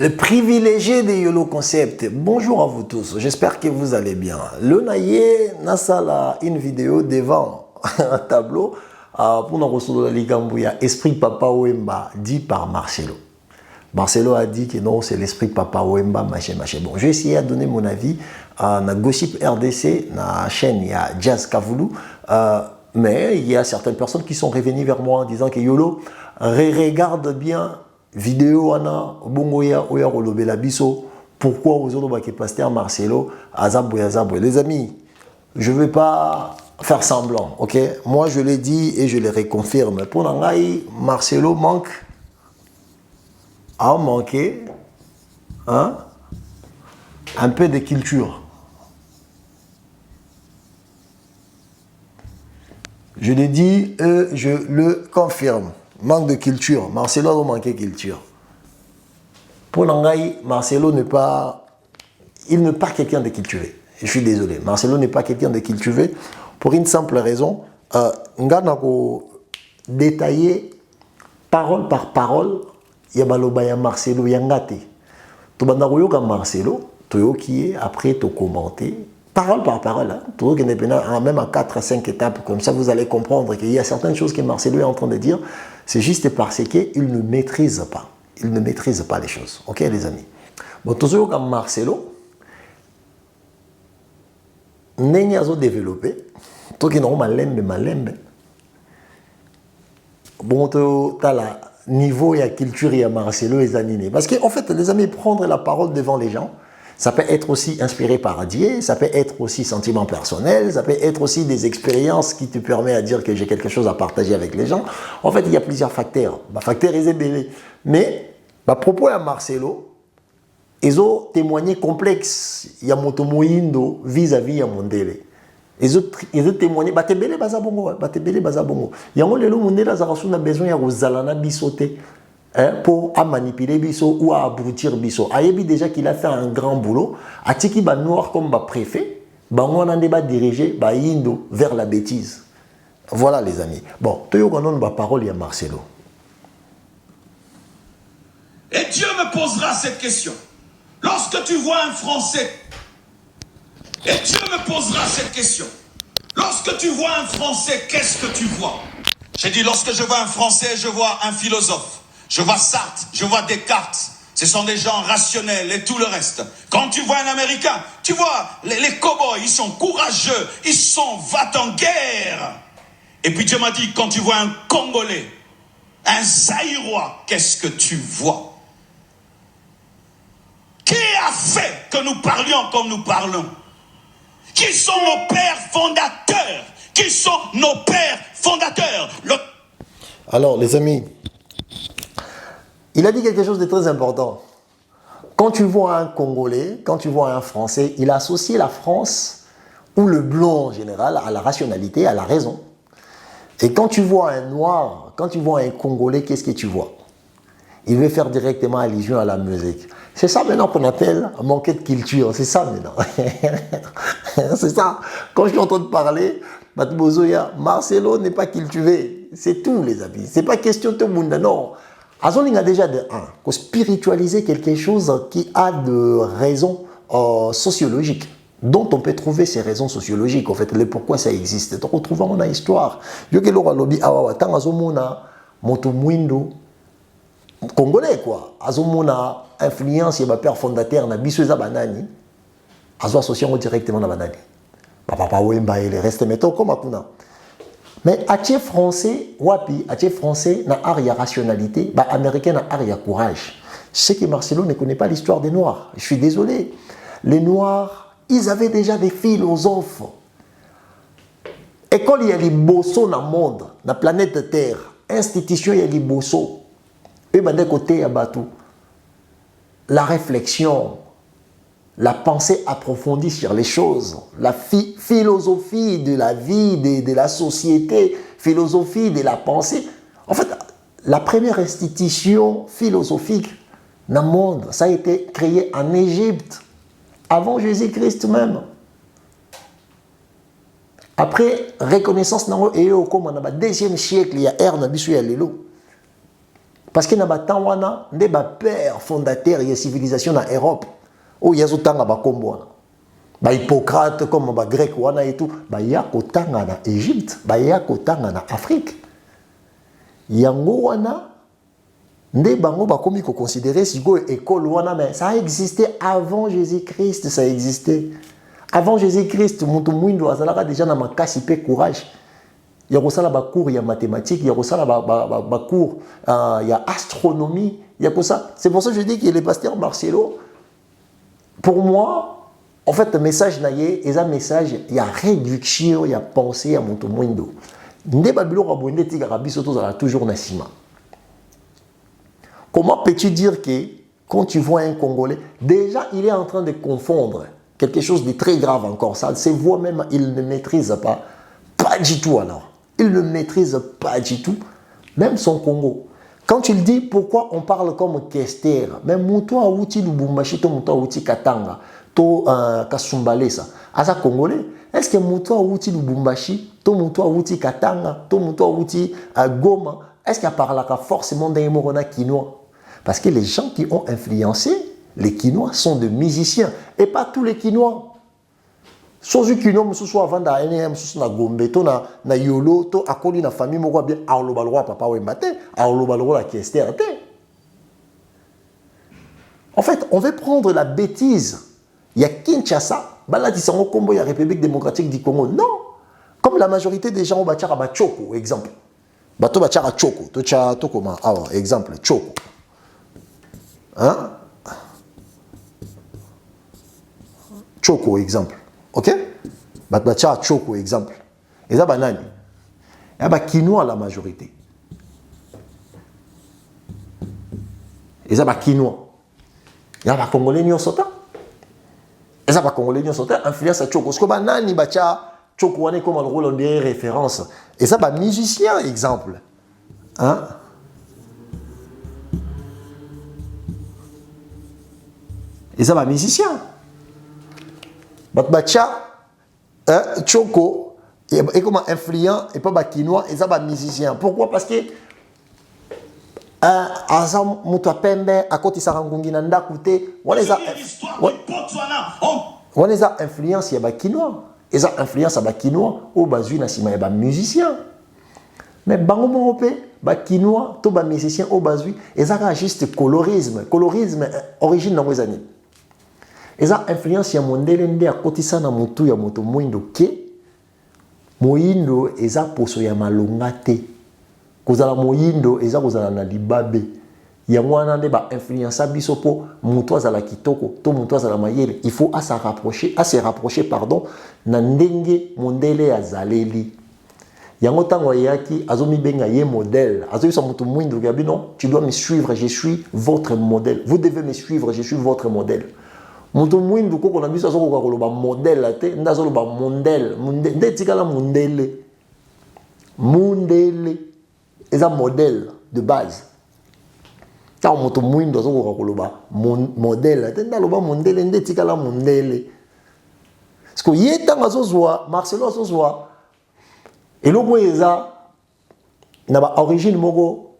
Le privilégié des YOLO Concept. Bonjour à vous tous, j'espère que vous allez bien. Le naïe nasala une vidéo devant un tableau pour nous recevoir la Ligambouya, Esprit Papa Wemba, dit par Marcelo. Marcelo a dit que non, c'est l'esprit Papa Wemba, machin. Bon, je vais essayer de donner mon avis à Gossip RDC, la chaîne, il y a Jazz Kavoulou, mais il y a certaines personnes qui sont revenues vers moi en disant que YOLO, regarde bien vidéo ana bongoya oya kolobela biso pourquoi aux autres qui pasteur Marcelo azabwe. Les amis, je vais pas faire semblant, ok? Moi je l'ai dit et je le reconfirme. Pour Nangaï, Marcelo a manqué hein, un peu de culture. Je l'ai dit et je le confirme. Manque de culture. Marcelo a manqué de culture. Pour Nangaï, Marcelo n'est pas... Il n'est pas quelqu'un de cultivé. Je suis désolé. Marcelo n'est pas quelqu'un de cultivé pour une simple raison. Nganako détaillé parole par parole. Yabaloba ya Marcelo yangate. Tobandako yoka Marcelo, toyo qui est après to commenter. Parole par parole, hein. Même à 4 à 5 étapes, comme ça vous allez comprendre qu'il y a certaines choses que Marcelo est en train de dire, c'est juste parce qu'il ne maîtrise pas. Il ne maîtrise pas les choses. Ok les amis? Bon, toujours comme Marcelo, n'est pas développé, tout qui n'ont malembe. Bon, tu as le niveau et la culture et Marcelo et animé. Parce qu'en fait, les amis, prendre la parole devant les gens, ça peut être aussi inspiré par Dieu, ça peut être aussi sentiment personnel, ça peut être aussi des expériences qui te permettent à dire que j'ai quelque chose à partager avec les gens. En fait, il y a plusieurs facteurs. Le facteur est belé. Mais, à propos de Marcelo, ils ont témoigné complexe. Il y a Motomoindo vis-à-vis de Mondele. Ils ont témoigné. Batebele bazabongo. Il y a un lelo Mondele a besoin de Rosalana bisoté. Pour manipuler biso ou à abrutir biso. Ayebi déjà qu'il a fait un grand boulot. Atiki ba noir comme ba préfet, ba on a débat dirigé ba indo vers la bêtise. Voilà les amis. Bon, toyo kanon ba parole ya Marcelo. Et Dieu me posera cette question. Lorsque tu vois un Français, et Dieu me posera cette question. Lorsque tu vois un Français, qu'est-ce que tu vois? J'ai dit, lorsque je vois un Français, je vois un philosophe. Je vois Sartre, je vois Descartes. Ce sont des gens rationnels et tout le reste. Quand tu vois un Américain, tu vois les cow-boys, ils sont courageux, ils sont va en guerre. Et puis Dieu m'a dit, quand tu vois un Congolais, un Zaïrois, qu'est-ce que tu vois? Qui a fait que nous parlions comme nous parlons? Qui sont nos pères fondateurs? Qui sont nos pères fondateurs? Alors les amis, il a dit quelque chose de très important. Quand tu vois un Congolais, quand tu vois un Français, il a associé la France ou le blanc en général à la rationalité, à la raison. Et quand tu vois un Noir, quand tu vois un Congolais, qu'est-ce que tu vois? Il veut faire directement allusion à la musique. C'est ça maintenant qu'on appelle manquer de culture. C'est ça maintenant. C'est ça. Quand je suis en train de parler, Marcelo n'est pas cultivé. C'est tout les amis. C'est pas question de tout le monde. Non. Azoling a déjà de spiritualiser quelque chose qui a de raisons sociologiques, dont on peut trouver ces raisons sociologiques, en fait, le pourquoi ça existe. Donc, on trouve dans la histoire. Yo ke lora lobi awa tang azomona moto mwindo congolais quoi. Azomona influence ya père fondateur na biso za banani. Azo associé directement na banani. Papa Wemba et les restes mettons comme akuna. Mais Atie français, wapi, Atie français n'a aria rationalité, bah américain n'a aria courage. Je sais que Marcelo ne connaît pas l'histoire des Noirs. Je suis désolé. Les Noirs, ils avaient déjà des philosophes. École, il y a les bosso dans le monde, dans la planète Terre. Institution, il y a les bosso. Et ben, d'un côté, il y a bateau. La réflexion, la pensée approfondie sur les choses, la philosophie de la vie, de la société, philosophie de la pensée. En fait, la première institution philosophique dans le monde, ça a été créé en Égypte, avant Jésus-Christ même. Après, reconnaissance, comme on a 2e siècle, il y a Erne Bissou Lelo. Parce que na batan wana nde ba père fondateur ya civilisation na Europe. O yazo tanga ba kombo wana. Ba Hippocrate comme ba grec wana et tout, ba ya kotanga na Égypte, ba ya kotanga na Afrique. Yango wana nde bango ba komi ko considérer siko école wana, mais ça a existé avant Jésus-Christ, ça existait. Avant Jésus-Christ, mutu mwindo azalaka déjà na makasi pe courage. Il y a aussi la cours, il y a mathématiques, il y a aussi la cours, il y a astronomie, il y a ça. C'est pour ça que je dis que les pasteurs Marcelo, pour moi, en fait, le message naïe, et un message, il y a réduction, il y a pensée à mon moindo. Ndé babilo rabonde ti garabi soto za toujours nasima. Comment peux-tu dire que quand tu vois un Congolais, déjà il est en train de confondre quelque chose de très grave encore, ça, ses voix même, il ne maîtrise pas du tout alors. Il ne maîtrise pas du tout, même son Congo. Quand tu le dis, pourquoi on parle comme Kester, même Moutoua Outi Lubumbashi, to Moutoua Outi Katanga, to Kasumbalesa, Asa Congolais, est-ce que Moutoua Outi Lubumbashi, to Moutoua Outi Katanga, to Moutoua Outi Goma, est-ce qu'il parle forcément d'un Morona Kinois? Parce que les gens qui ont influencé les Kinois sont des musiciens, et pas tous les Kinois. Sozu kino mususu avant da ene mususu na Gombe to na Yolo to akoli na famille moko bien aloba lwa papa wembate aloba lwa la Kester te. En fait, on veut prendre la bêtise. Il y a Kinshasa, baladi sango kombo ya République démocratique du Congo. Non. Comme la majorité des gens au bachara ba Choko exemple. Bato bachara Choko, to cha to comment exemple Choko. Hein? Choko exemple. Ok? Batbacha Choko, exemple. Et ça, banani. Et ça, Kinois la majorité. Et ça, Kinois. Et ça, Congolais n'y sota. Et ça, Congolais n'y sota. Influence à Choko. Parce que banani, bacha Choko, on est comme le rôle, on dirait référence. Et ça, musicien, exemple. Hein? Et ça, musicien. Batbacha, Choko, et comment influent, et pas Bakinois, et ça va musicien. Pourquoi? Parce que Azam Moutapembe, à côté Sarangungi Nanda, côté, on les a influence, il y a Bakinois. Et ça influence à Bakinois, au Bazui Nassima, il y a musicien. Mais Bango Morope, Bakinois, tout musicien, au Bazui, et ça a juste colorisme. Colorisme, origine dans les années. Et ça influence ya mondele nde à côté ça na mutu ya moto moindo ke moindo eza poso ya malonga te kozala moindo eza kozala na libabe ya mwana nde ba influence biso po mutu azala kitoko to mutu azala mayele il faut à se rapprocher pardon na ndenge mondele ya zaleli yango tango yaki azomi benga ye modèle azomi sa mutu moindo gabi non tu dois me suivre, je suis votre modèle, vous devez me suivre, je suis votre modèle. Mutu mwindu koko na biso azoko koloba modèle te ndazo loba modèle nde tikala mundele eza modèle de base ta mutu mwindu azoko koloba modèle te ndaloba mundele nde tikala mundele parce que yeta ngazozwa Marcelo azozwa eloko eza na ba origine moko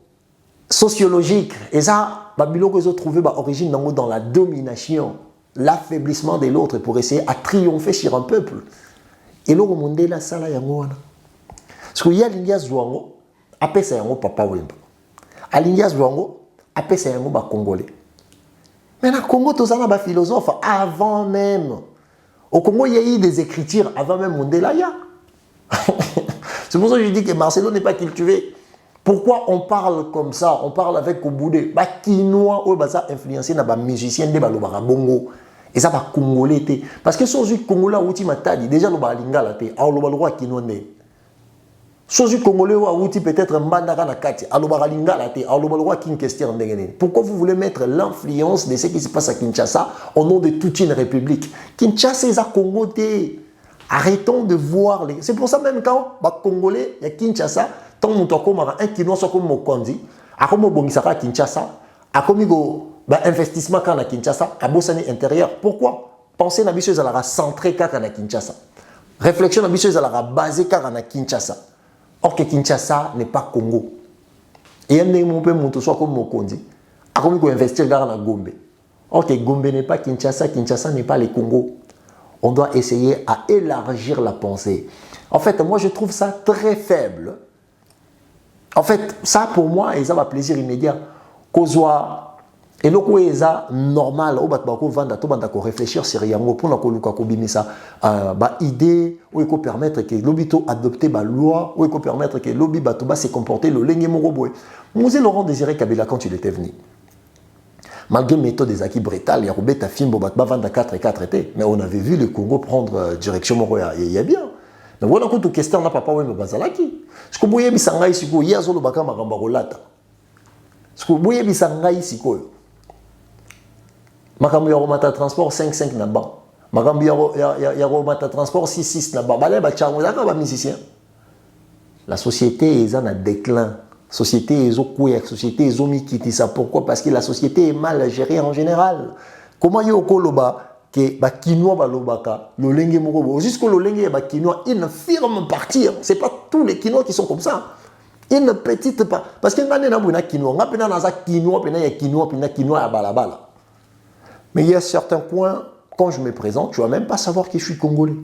sociologique eza ba biloko ezo trouver ba origine nango dans la domination, l'affaiblissement de l'autre pour essayer à triompher sur un peuple. Et là, on a la sala yango wana. Parce que y a l'India Zouango, après ça yango papa wemba. À l'India Zouango, après ça yango ba Congolais. Mais dans Congo, tout ça na ba philosophe avant même. Au Congo, il y a eu des écritures avant même Mondela ya. C'est pour ça que je dis que Marcelo n'est pas cultivé. Pourquoi on parle comme ça? On parle avec Koboudé. Bah, Kinois, ou bah, ça influencé na ba musicien de ba lobara bongo. Et ça va Congolais te. Parce que si on Congolais outi matadi, déjà loba lingala te. Alors loba loi Kinois ne. Si on Congolais outi peut-être mbandaka na kati. Alors loba lingala te. Alors loba loi King question ndengene. Pourquoi vous voulez mettre l'influence de ce qui se passe à Kinshasa au nom de toute une république? Kinshasa est à Congo te. Arrêtons de voir les. C'est pour ça même quand bah Congolais il y a Kinshasa. Tant que tu as un Kinois soit comme Mokondi, à comme Bongisaka Kinshasa, à comme investissement quand à Kinshasa, à Bossani intérieur. Pourquoi? Pensez à la à la centré quand à Kinshasa. Réflexion à la basée quand à Kinshasa. Or que Kinshasa n'est pas Congo. Et un mon père monte soit comme Mokondi. A comme investir dans Gombe. Ok, Gombe n'est pas Kinshasa, Kinshasa n'est pas le Congo. On doit essayer à élargir la pensée. En fait, moi je trouve ça très faible. En fait, ça pour moi, ça va plaisir immédiat. Kozwa et le coup est normal au bat bako vanda to banda ko réfléchir sérieusement pour na ko luka ko bimisa ba idée ou ko permettre que l'obito adopter ba loi ou ko permettre que l'obi bato ba se comporter le lenge moko boy. Mosé Laurent Désiré Kabila quand il était venu. Malgré méthode des acquis brutales, il y a Robert Tafimbo bat ba vanda 4 et 4 était, mais on avait vu le Congo prendre direction Moroya et il y a bien. Mais voilà que tout question n'a pas ouais mais bazalaki. Ce que boye bisanga ici ko yazo lo baka makamba rolata. Ce que boye bisanga ici ko makambo ya romata transport 5-5 na ba makambo ya romata transport 6-6 na ba balé ba tchango zaka ba musicien. La société est en déclin, société est au couille, société est au mikiti. Ça pourquoi? Parce que la société est mal gérée en général. Comment yo koloba que ba kinoa ba lobaka le lenge moko jusqu'au le lenge ba kinoa une firme partir, c'est pas tous les kinois qui sont comme ça. Une petite part parce que ngane na buna kinoa ngapena na za kinoa pena ya kinoa ya balabala. Mais il y a certains coins, quand je me présente, tu ne vas même pas savoir que je suis congolais.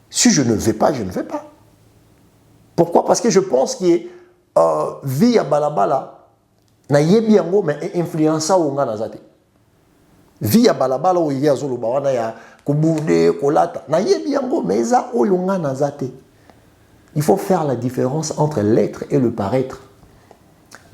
Si je ne vais pas, je ne vais pas. Pourquoi? Parce que je pense que vie à balabala, na yebi yango mais influença au ngana zate. Vie à balabala où il y a zolo bawana ya kubude kolata, na yebi yango mais za o ngana zate. Il faut faire la différence entre l'être et le paraître.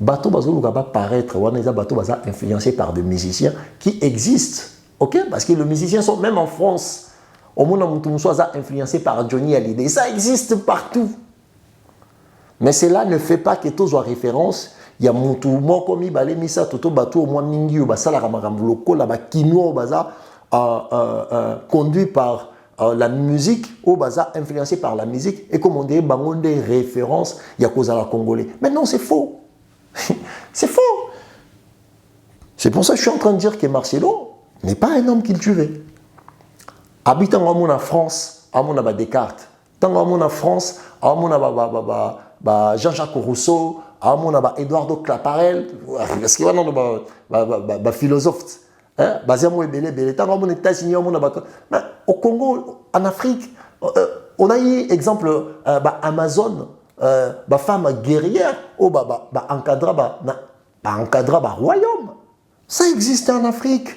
Bateau bazolo va paraître, bateau baza influencé par des musiciens qui existent, ok? Parce que les musiciens sont même en France, au monde où soit influencé par Johnny Hallyday, ça existe partout. Mais cela ne fait pas que tout soit référence. Il y a Moutou Mokomi Balé Misa Toto Batou au moins Mingi ou Basala Ramaram Loko là-bas Kino Baza conduit par la musique au Baza influencé par la musique et comme on dit bangon des références il y a cause à la Congolais. Mais non, c'est faux. C'est faux. C'est pour ça que je suis en train de dire que Marcelo n'est pas un homme cultivé. Habitant en France, à mon Descartes. Tant en France, à mon Jean-Jacques Rousseau, à mon Eduardo Claparel, parce qu'il y a un philosophe. Au Congo, en Afrique, on a eu exemple Amazon. Femme guerrière encadra royaume. Ça existe en Afrique.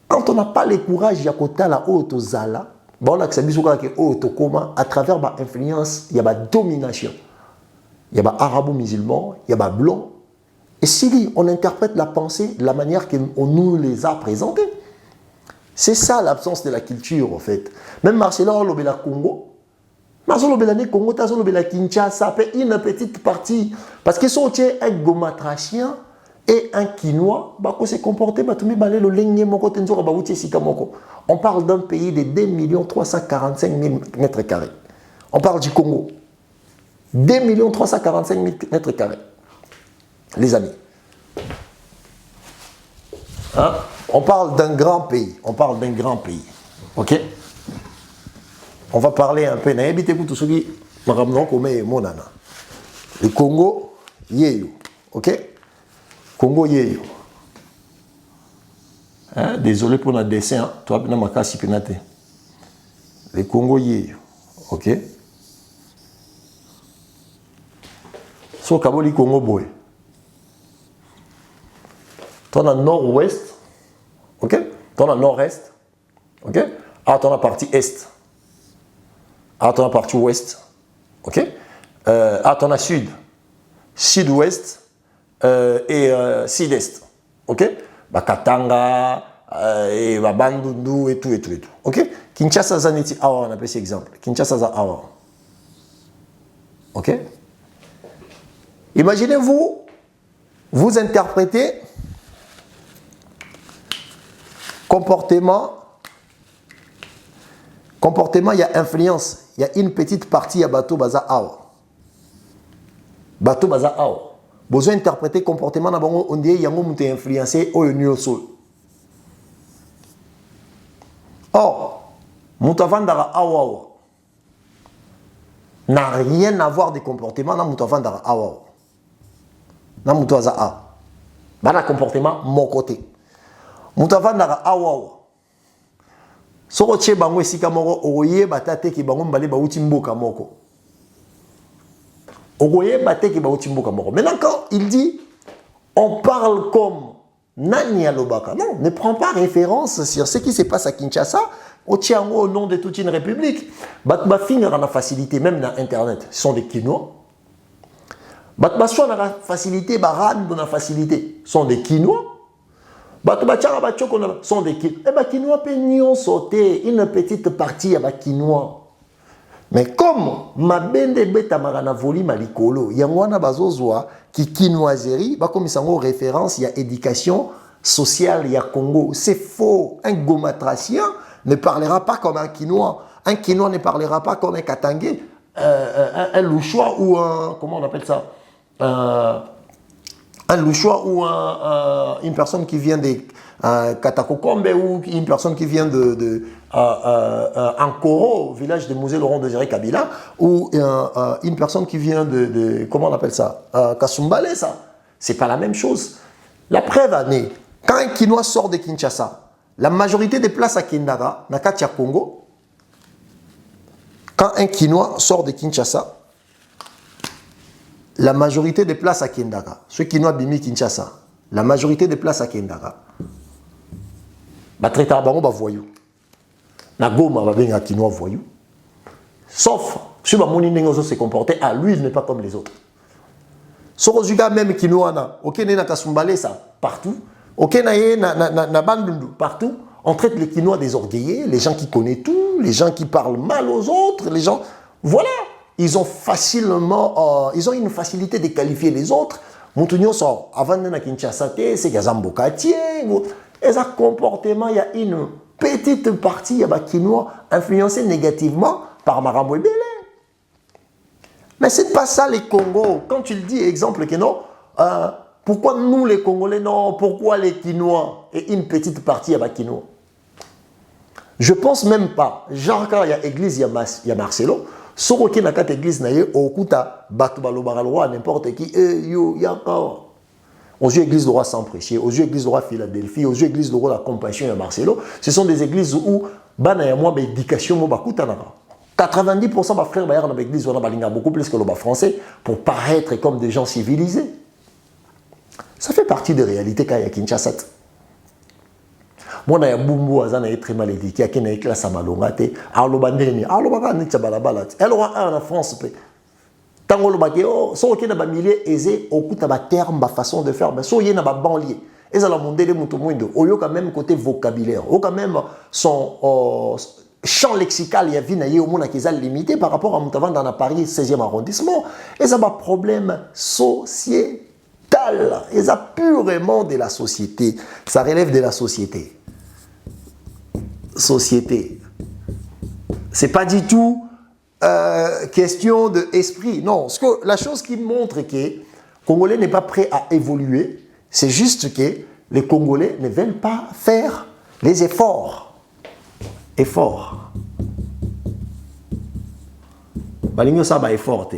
Quand on n'a pas le courage, il y a côté la haute zala. À travers l'influence, il y a la domination. Il y a arabo-musulman, il y a blanc. Et si on interprète la pensée de la manière qu'on nous les a présentés, c'est ça l'absence de la culture en fait. Même Marcelo Lobela Congo. Marcelo Belane Congo, Tazolo Bela Kinshasa, ça fait une petite partie. Parce que si on tient un gomatrachien et un quinois, se comporter, on parle d'un pays de 2 345 000 mètres carrés. On parle du Congo. 2 345 000 mètres carrés. Les amis. Hein? On parle d'un grand pays. On parle d'un grand pays. Ok? On va parler un peu. Le Congo, yeyo. Ok? Congo, yeyo. Hein? Désolé pour le dessin. Hein? Toi, le Congo, yeyo. Ok? So, Kaboli, Congo, boy. Toi, dans le nord-ouest. Ok? Toi, dans le nord-est. Ok? Ah, toi, dans la partie est. Ah, tu as la partie ouest, ok? Ah, tu as la sud, sud-ouest et sud-est, ok? Katanga, et Bandundu et tout, ok? Kinshasa Zaneti Awa, on appelle cet exemple. Kinshasa Awa, ok? Imaginez-vous, vous interprétez comportement, il y a influence. Il y a une petite partie à Bateau Baza Awa. Bateau Baza Awa. Besoin d'interpréter comportement, on dit qu'il y a un influencé au Sol. Or, Moutavandara Awa n'a rien à voir des comportements dans Moutavandara Awa. na mutu aza a bana comportement mon côté mutu avandaka awawa soko tie bango esika moko okoyeba tate ki bango mbale bauti mboka moko okoyeba te ki bauti mboka moko. Maintenant quand il dit on parle comme Nani Alobaka, non, ne prends pas référence sur ce qui se passe à Kinshasa au Tiango au nom de toute une république. Batba finir en facilité même dans internet, ce sont des Kinois. Batba soit dans la facilité, baran dans la facilité, sont des Kinois. Batba tchara batchoko sont des Kinois. Eh ben Kinois peignon sauté une petite partie à Kinois. Mais comme ma bende beta marana voli malikolo, yangwana bazozwa ki kinoiserie, ba comme ça référence, il y a éducation sociale, il y a Congo. C'est faux. Un gomatracien ne parlera pas comme un Kinois. Un Kinois ne parlera pas comme un Katangé, un Louchois ou un, comment on appelle ça, un Louchois ou une personne qui vient des Katakokombe ou une personne qui vient de Ankoro, village de Musée Laurent Désiré Kabila, ou une personne qui vient de comment on appelle ça, Kasumbale, ça. C'est pas la même chose. La preuve année, quand un Kinois sort de Kinshasa, la majorité des places à Kindara, Nakatia Congo, quand un Kinois sort de Kinshasa, la majorité des places à Kindara, ceux Kinois bimi Kinshasa, la majorité des places à Kindara, traiter bango ba voyou. Na goma ba benga Kinois voyou. Sauf si ba moni nengozo se comporter, ah lui il n'est pas comme les autres. Sorozuga même Kinois na, OK na Kasumbale ça partout, OK na Bandundu partout, on traite les Kinois des orgueillés, les gens qui connaissent tout, les gens qui parlent mal aux autres, les gens voilà, ils ont facilement ils ont une facilité de qualifier les autres. Montunyo sort avant na Kinshasa c'est Gazambokatier. Et ça comportement, il y a une petite partie il y a Kinois influencés négativement par Marambo Ebele. Mais c'est pas ça les Congos. Quand tu le dis, exemple que non, pourquoi nous les Congolais non, pourquoi les Kinois et une petite partie il y a Kinois. Je pense même pas. Genre quand il y a église, il y a Marcelo. Soroki na kat église na ye okuta batu balobara roi n'importe qui yo yaka. Aux yeux églises de roi sans prêcher, aux yeux églises de roi Philadelphie, aux yeux églises de roi la compassion et Marcelo, ce sont des églises où bana ya moi éducation mo bakuta na. 90% de frères bayar dans l'église on a balinga beaucoup plus que le bas français pour paraître comme des gens civilisés. Ça fait partie des réalités quand il y a Kinshasa. Moi na ya bumbu azana est très mal éduqué, qui na classe à malongate, alo bandeni, alo baka ni tsabalabala. Elle aura un en France peut. Tant que le so qui na ba milieu aisé okuta ba terme ba façon de faire mais so yé na ba banlieue ezala mondele muto mwindo oyo quand même côté vocabulaire o quand même son champ lexical il y a vu na yé au monde qui est limité par rapport à Moutavan dans Paris 16e arrondissement et ça ba problème sociétal et ça purement de la société, ça relève de la société c'est pas du tout question d'esprit. Non, la chose qui montre que les Congolais n'est pas prêt à évoluer, c'est juste que les Congolais ne veulent pas faire les efforts. Balingo ça ba effort.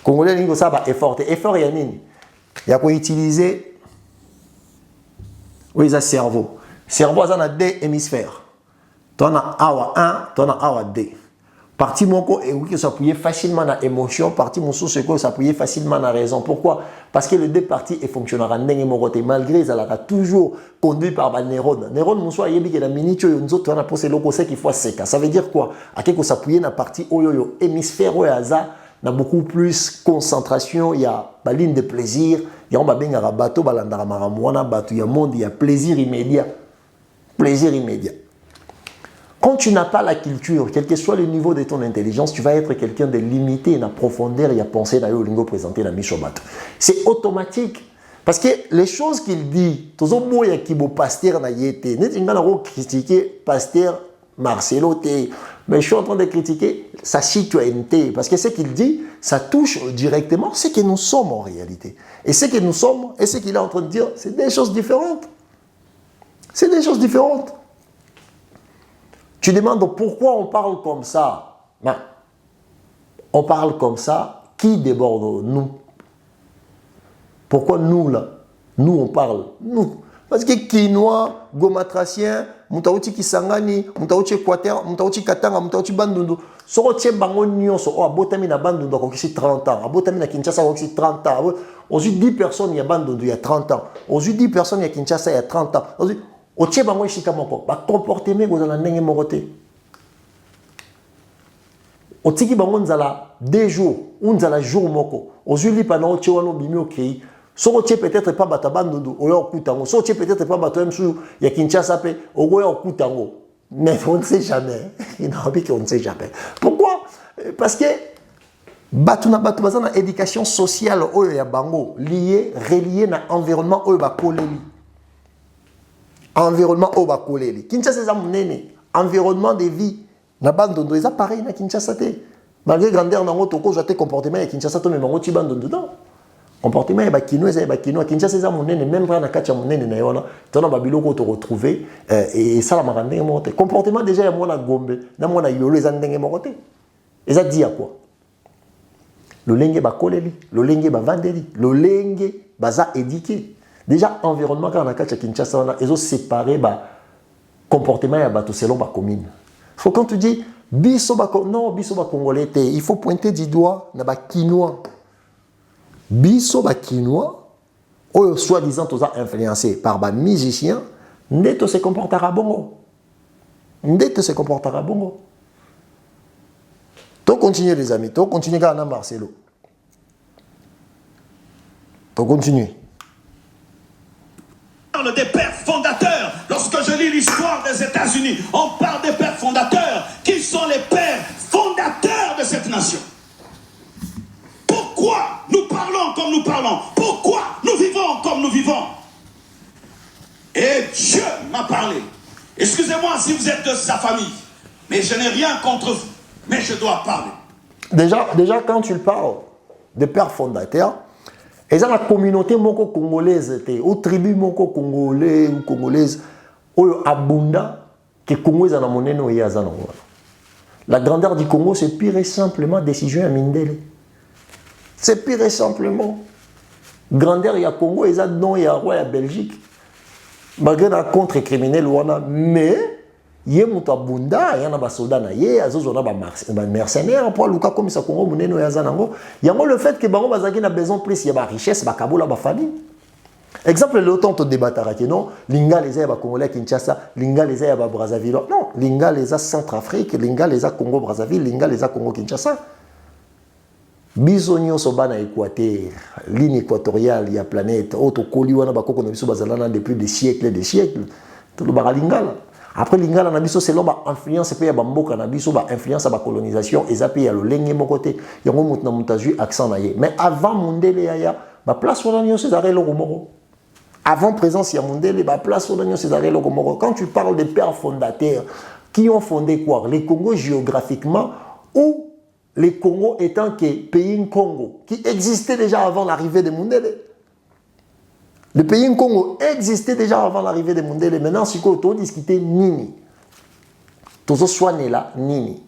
Congolais lingo ça ba effort. Effort ya nini? Ya ko utiliser oui, ça cerveau. Cerveau ça a deux hémisphères. Toi na awa 1, toi na awa 2. Partie moko et oui que s'appuyer facilement dans l'émotion, partie mon sous que s'appuyer facilement dans la raison. Pourquoi? Parce que les deux parties et fonctionnent malgré ça a toujours conduit par les neurones. Neurones mon soit yebi que la minute yo nous autres on a posé loco c'est qu'il faut sec. Ça veut dire quoi? À quelque s'appuyer dans la partie oyo hémisphère oyaza na beaucoup plus concentration, il y a la ligne de plaisir, il y a on va benga bateau balandara maramwana bateau, il y a monde, il y a plaisir immédiat. Plaisir immédiat. Quand tu n'as pas la culture, quel que soit le niveau de ton intelligence, tu vas être quelqu'un de limité, dans la profondeur et à penser dans le lingo présenté dans Michobato. C'est automatique. Parce que les choses qu'il dit, tout le monde qui est pasteur na yete, n'est pas critiquer pasteur Marcelo, mais je suis en train de critiquer sa citoyenneté. Parce que ce qu'il dit, ça touche directement ce que nous sommes en réalité. Et ce que nous sommes, et ce qu'il est en train de dire, c'est des choses différentes. C'est des choses différentes. Tu demandes pourquoi on parle comme ça. Ben, on parle comme ça, qui déborde nous? Pourquoi nous, là, nous, on parle? Nous. Parce que Kinois, Gomatracien, Moutaouti Kisangani, Moutaouti Équateur, Moutaouti Katanga, Moutaouti Bandundu, Sorotie Bango Nyonso, oh, Abotami na Bandundu, a 30 ans, Abotami na Kinshasa, a 30 ans. Aujourd'hui, 10 personnes, il y a Bandundu, il y a 30 ans. Aujourd'hui, 10 personnes, il y a Kinshasa, il y a 30 ans. Aujourd'hui, Otie Bango Ishikamoko, bah, comportement, vous allez n'engue moroté. Otiki Bango Nzala, 2 jours, ou Nzala jour moko. Aujourd'hui, pendant Otie Wano Bimi Okei, Sorotie peut-être pas Batabandundu, Oya Okutango. Sorotie peut-être pas Batabandundu, il y a Kinshasa, Oya Okutango. Mais on ne sait jamais. Il n'a pas qu'on ne sait jamais. Pourquoi? Parce que Batuna Batubazana éducation sociale Oya Bango lié, relié à l'environnement Oya Bakoleli. Environnement Oya Bakoleli. Kinshasa c'est un environnement de vie. Na Bandundu, c'est pareil na Kinshasa. Malgré grandeur dans notre cause, j'ai comportement à Kinshasa, mais mon petit Bandundu non. Comportement et bakino et bakino Kinshasa c'est mon nene même pas na kacha mon nene na yona tona babiloko to retrouver et ça la marande monte comportement déjà ya mona gombe na mona yolo les ndenge mokote et ça dit à quoi le lenge ba koleli le lenge ba vandeli le lenge baza éduqué déjà environnement quand na kacha Kinshasa on a ils ont séparé ba comportement ya bato selon ba commune faut quand tu dis biso ba non biso ba congolais il faut pointer du doigt na ba kinois. Biso bakinois, ou soi-disant tous influencés par des musiciens, n'eto se comportera bongo. N'eto se comportera bongo. To continuer les amis, to continuer Ghana Marcelo. To continuer. On parle des pères fondateurs. Lorsque je lis l'histoire des États-Unis, on parle des pères fondateurs. Qui sont les pères fondateurs de cette nation? Pourquoi nous parlons comme nous parlons? Pourquoi nous vivons comme nous vivons? Et Dieu m'a parlé. Excusez-moi si vous êtes de sa famille, mais je n'ai rien contre vous. Mais je dois parler. Déjà quand tu parles des pères fondateurs, et dans la communauté moko congolaise, ou tribu moko congolais ou congolaise, ou abunda, que Congo est dans monnaie no yazana. La grandeur du Congo, c'est pire et simplement décision à Mindele. C'est pire et simplement. Grandeur, il y a Congo, il y a non, il y a roi, il y a Belgique. Malgré la contre-criminel, mais il y a des bunda, il y a des soldats, il y a des mercenaires, pour le cas comme ça, Congo, il y a le fait que Bango Bazaki a besoin plus, il y a des richesses, il y a des famille. Exemple, l'autant de débattre, non, Linga les a Congolais Kinshasa, Linga les a Brazzaville. Non, Linga les a Centrafrique, Linga les a Congo Brazzaville, Linga les a Congo Kinshasa. Bisogno sobana équateur, ligne équatoriale, il y a planète, autre coliwana bakoko na biso bazalana depuis des siècles et des siècles. Tout le baralingala. Après lingala na biso selon ba influence pe ya bamboka na biso ba influence ba colonisation et ça pe ya le lenge mo côté. Yango mutna mutaju accent na ye. Mais avant mondele ya ba place wana nyo cesare lo moro. Avant présence ya mondele ba place wana nyo cesare lo moro. Quand tu parles des pères fondateurs qui ont fondé quoi? Les Congo géographiquement ou les Congo étant que pays Congo, qui existait déjà avant l'arrivée de Mundele. Le pays Congo existait déjà avant l'arrivée de Mundele. Maintenant, si on discutait Nini, tout ça soit né là, Nini.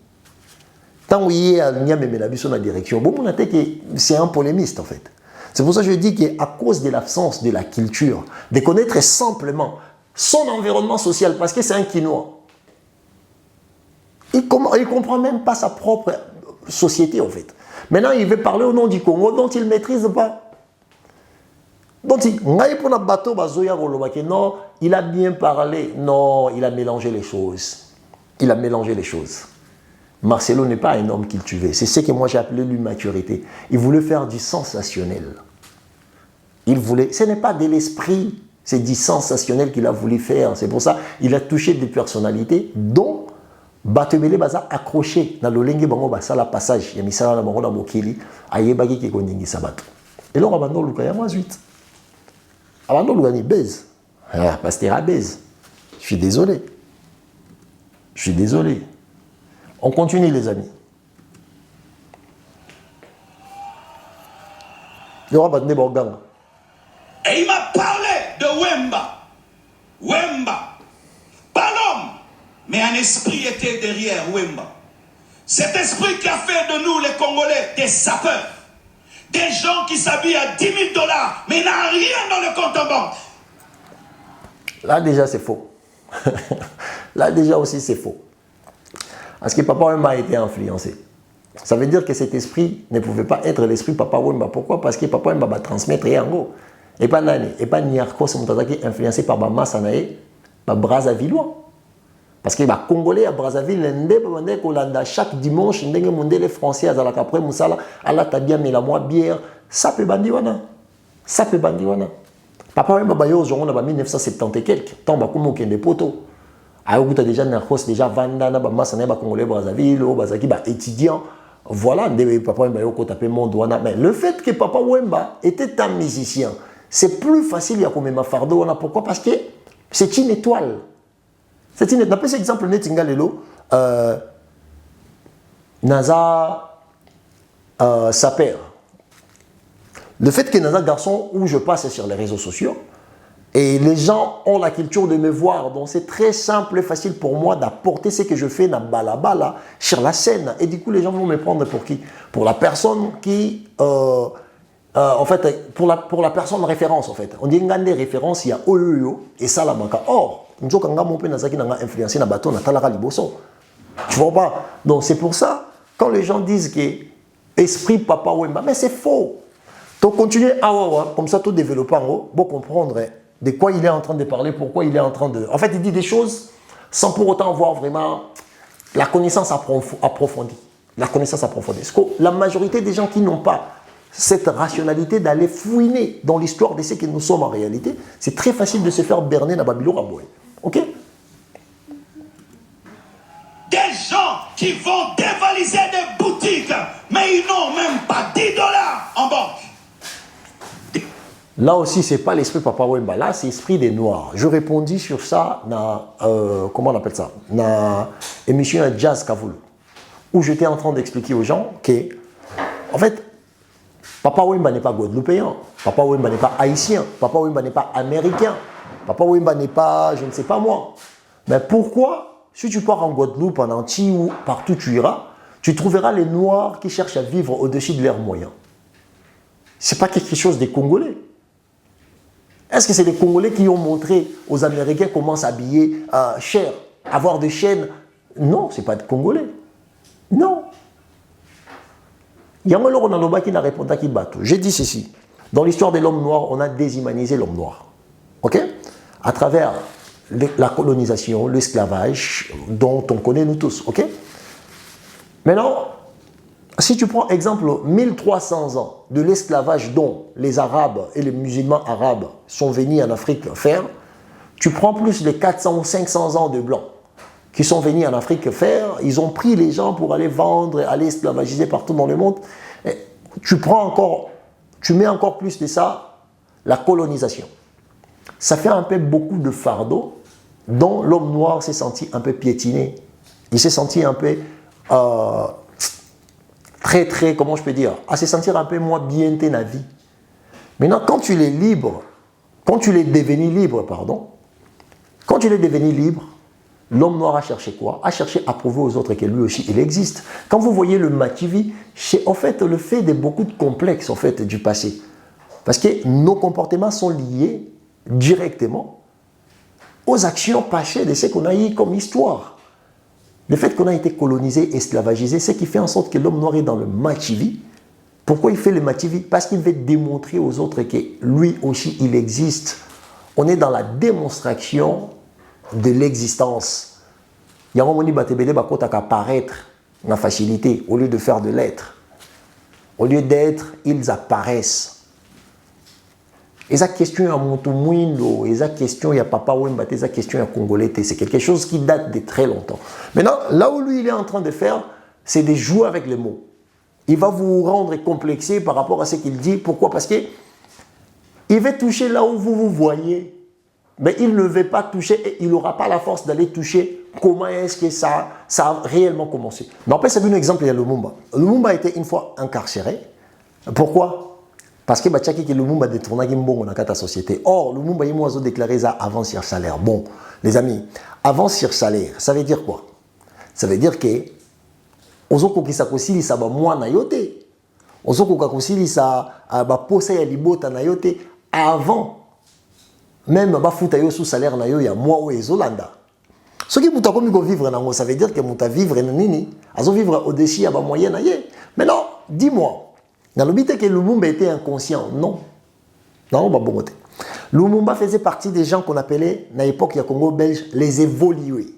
Tant qu'il y a une direction, bon, c'est un polémiste en fait. C'est pour ça que je dis qu'à cause de l'absence de la culture, de connaître simplement son environnement social, parce que c'est un Quinois, il ne comprend même pas sa propre société en fait. Maintenant, il veut parler au nom du Congo dont il ne maîtrise pas. Donc, non, il a bien parlé. Non, il a mélangé les choses. Il a mélangé les choses. Marcelo n'est pas un homme cultivé. C'est ce que moi j'ai appelé l'immaturité. Il voulait faire du sensationnel. Ce n'est pas de l'esprit, c'est du sensationnel qu'il a voulu faire. C'est pour ça qu'il a touché des personnalités dont Batebele baza accroché dans le lenge bango basala passage ya misala na bango na mokili ayebaki ke koningisa bato. Et là abando luka ya mazuit. Abando luka ni baise. Ah, pasteur a baise. Je suis désolé. Je suis désolé. On continue les amis. Le roi Bandé Borganga. Et il m'a parlé de Wemba. Wemba. Pas l'homme. Mais un esprit était derrière Wemba. Cet esprit qui a fait de nous les Congolais des sapeurs, Des gens qui s'habillent à 10 000 $, mais n'ont rien dans le compte en banque. Là déjà c'est faux. Là déjà aussi c'est faux. Parce que Papa Wemba a été influencé. Ça veut dire que cet esprit ne pouvait pas être l'esprit Papa Wemba. Pourquoi? Parce que Papa Wemba va transmettre en gros. Et pas Nani, et pas Niarkos Moutazaki influencé par Bama Sanae, par Brazzavillois. Parce que les Congolais à Brazzaville, chaque dimanche, les Français à Zalakapre Moussala, à la Tabia, mais la moi bière, ça peut bandiwana. Ça peut bandiwana. Papa Wemba Bayo, on a 1970 et quelques. Tant bah comme des poteaux. Ah, vous avez déjà Narcos, déjà Vanda, Bama Sanae, Congolais Brazzaville, Bazaki, étudiant. Voilà, Papa Wemba Yo, tapé Mondouana. Mais le fait que Papa Wemba était un musicien, c'est plus facile, il y a comme ma fardeau. Pourquoi? Parce que c'est une étoile. C'est une étoile. D'après cet exemple, Netingalelo, Naza, sa père. Le fait que Naza, garçon, où je passe sur les réseaux sociaux, et les gens ont la culture de me voir, donc c'est très simple et facile pour moi d'apporter ce que je fais dans Balabala sur la scène. Et du coup, les gens vont me prendre pour qui? Pour la personne qui. En fait, pour la personne référence, en fait. On dit qu'il y a des références, il y a Oyoyo et Salamanca. Or, nous avons influencé dans le bateau, tu vois pas? Donc, c'est pour ça, quand les gens disent que esprit Papa Wemba, mais c'est faux. Donc, continuez comme ça, tout développer en haut, pour comprendre de quoi il est en train de parler, pourquoi il est en train de. En fait, il dit des choses sans pour autant avoir vraiment la connaissance approfondie. La connaissance approfondie. Parce que la majorité des gens qui n'ont pas cette rationalité d'aller fouiner dans l'histoire de ce que nous sommes en réalité, c'est très facile de se faire berner dans Babylone Raboué. Ok? Des gens qui vont dévaliser des boutiques, mais ils n'ont même pas 10 $ en banque. Là aussi, ce n'est pas l'esprit Papa Wemba. Là, c'est l'esprit des Noirs. Je répondis sur ça dans, comment on appelle ça? Dans l'émission Jazz Kavoulou, où j'étais en train d'expliquer aux gens que, en fait, Papa Wemba n'est pas guadeloupéen, Papa Wemba n'est pas haïtien, Papa Wemba n'est pas américain, Papa Wemba n'est pas, je ne sais pas moi. Mais pourquoi, si tu pars en Guadeloupe, en Antilles ou partout tu iras, tu trouveras les Noirs qui cherchent à vivre au-dessus de leurs moyens? Ce n'est pas quelque chose des Congolais. Est-ce que c'est les Congolais qui ont montré aux Américains comment s'habiller cher, avoir des chaînes? Non, ce n'est pas des Congolais. Non. J'ai dit ceci. Dans l'histoire de l'homme noir, on a déshumanisé l'homme noir. Ok? À travers la colonisation, l'esclavage, dont on connaît nous tous. Ok? Maintenant, si tu prends exemple 1300 ans de l'esclavage dont les Arabes et les musulmans arabes sont venus en Afrique faire, tu prends plus de 400 ou 500 ans de blancs qui sont venus en Afrique faire, ils ont pris les gens pour aller vendre, aller esclavagiser partout dans le monde. Et tu mets encore plus de ça, la colonisation. Ça fait un peu beaucoup de fardeau dont l'homme noir s'est senti un peu piétiné. Il s'est senti un peu très, comment je peux dire, à se sentir un peu moins bien dans la vie. Maintenant, quand tu es libre, quand tu es devenu libre, l'homme noir a cherché quoi? A cherché à prouver aux autres que lui aussi, il existe. Quand vous voyez le Mativi, c'est en fait le fait de beaucoup de complexes en fait, du passé. Parce que nos comportements sont liés directement aux actions passées de ce qu'on a eu comme histoire. Le fait qu'on a été colonisé, esclavagisé, c'est ce qui fait en sorte que l'homme noir est dans le Mativi. Pourquoi il fait le Mativi? Parce qu'il veut démontrer aux autres que lui aussi, il existe. On est dans la démonstration de l'existence. Il y a un moment où il faut apparaître dans la facilité au lieu de faire de l'être. Au lieu d'être, ils apparaissent. Et ça question à Montoumouindo, et ça question à Papa Wemba, et ça question à Congolais, c'est quelque chose qui date de très longtemps. Maintenant, là où lui il est en train de faire, c'est de jouer avec les mots. Il va vous rendre complexé par rapport à ce qu'il dit. Pourquoi? Parce que il veut toucher là où vous vous voyez. Mais il ne veut pas toucher et il n'aura pas la force d'aller toucher comment est-ce que ça a réellement commencé. Mais après, c'est un exemple, il y a Lumumba. Lumumba a été une fois incarcéré. Pourquoi? Parce que Lumumba a détourné la société. Or, Lumumba a déclaré ça avant sur salaire. Bon, les amis, avant sur salaire, ça veut dire quoi? Ça veut dire que Ozoko Kisakosi, ça va moins nayote. ozokoka kosilisa baposa ya libota na yo te avant même bafuta yo sous salaire na yo ya mois oyo ezolanda. Soki mutu akomi kovivre nango, ça veut dire que mutu avivre na nini, azovivre au-dessus ya bamoyen na ye. Maintenant, dis-moi, nalobi te que Lumumba était inconscient, non. Non, ba bongo te. Lumumba faisait partie des gens qu'on appelait, à l'époque ya Congo belge, les évolués.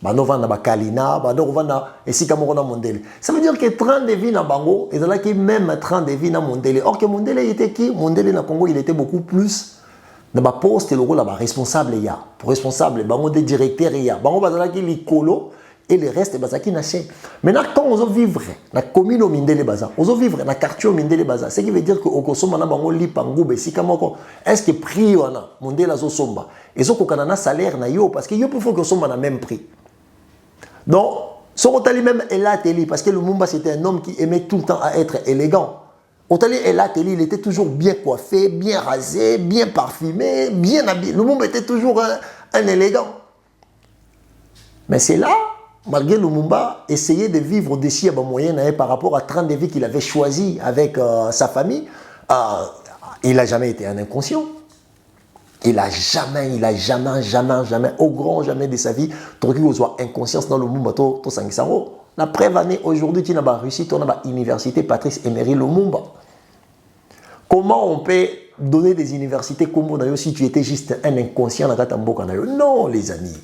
Bano na bakalina, bano na esika moko na mondele. Ça veut dire que 30 de vie na bango, et là qui même 30 de vie na mondele. Or que mondele était qui? Mondele na Congo, il était beaucoup plus dans ba poste et le rôle là responsable ya. Pour responsable, bango des directeurs ya. Bango bazala qui likolo et le reste bazaki na chien. Maintenant quand on vivre na commune au mindele baza, on vivre na quartier au mindele baza, ce qui veut dire que au kosoma na bango li pango be sika moko. Est-ce que prix wana mondele zo somba? Et zo kokana na salaire na yo parce que yo faut que somba na même prix. Donc, son Otali même Ella Teli, parce que Lumumba c'était un homme qui aimait tout le temps à être élégant. Otali Ella Teli, il était toujours bien coiffé, bien rasé, bien parfumé, bien habillé. Lumumba était toujours un élégant. Mais c'est là, malgré Lumumba, essayer de vivre au-dessus de moyen par rapport à 30 de vie qu'il avait choisi avec sa famille, il n'a jamais été un inconscient. Il a jamais, au grand jamais de sa vie, tant qu'il soit inconscience dans le monde, to sangisaro. La preuve année aujourd'hui, tu n'as pas réussi, tu n'as pas université Patrice Emery Lumumba. Comment on peut donner des universités comme si tu étais juste un inconscient dans Katamboka? Non, les amis.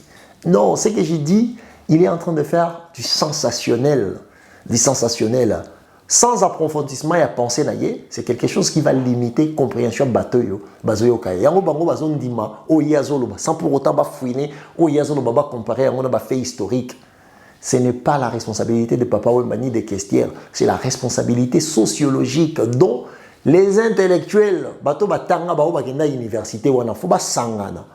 Non, ce que j'ai dit, il est en train de faire du sensationnel. Du sensationnel. Sans approfondissement et à penser naïe, c'est quelque chose qui va limiter compréhension batoyo, bazoyo kaya. Yango bango bazon dima, o yazolo, sans pour autant fouiner, o yazolo baba comparer à mon fait historique. Ce n'est pas la responsabilité de Papa Wemani des Kestières, c'est la responsabilité sociologique dont les intellectuels, bato batanga bao bakenda université wana, faut ba sangana.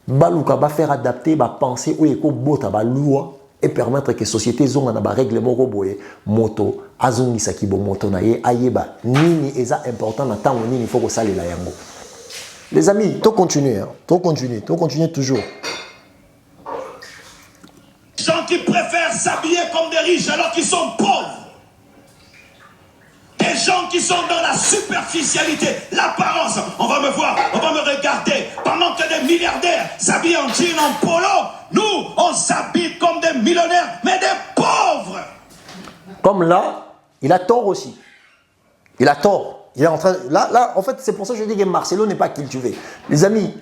Baluka ba faire adapter ba penser ou eko bota ba loi. Et permettre que la société zonga na ba règlement roboye moto azongi sakibo moto na ye ayeba nini eza important na tango nini faut que ça la yango. Les amis, to continuer toujours. Gens qui préfèrent s'habiller comme des riches alors qu'ils sont pauvres. Des gens qui sont dans la superficialité, l'apparence. On va me voir, on va me regarder. Pendant que des milliardaires s'habillent en jean, en polo, nous, on s'habille comme des millionnaires, mais des pauvres. Comme là, il a tort aussi. Il a tort. Il est en train... Là, en fait, c'est pour ça que je dis que Marcelo n'est pas cultivé. Les amis,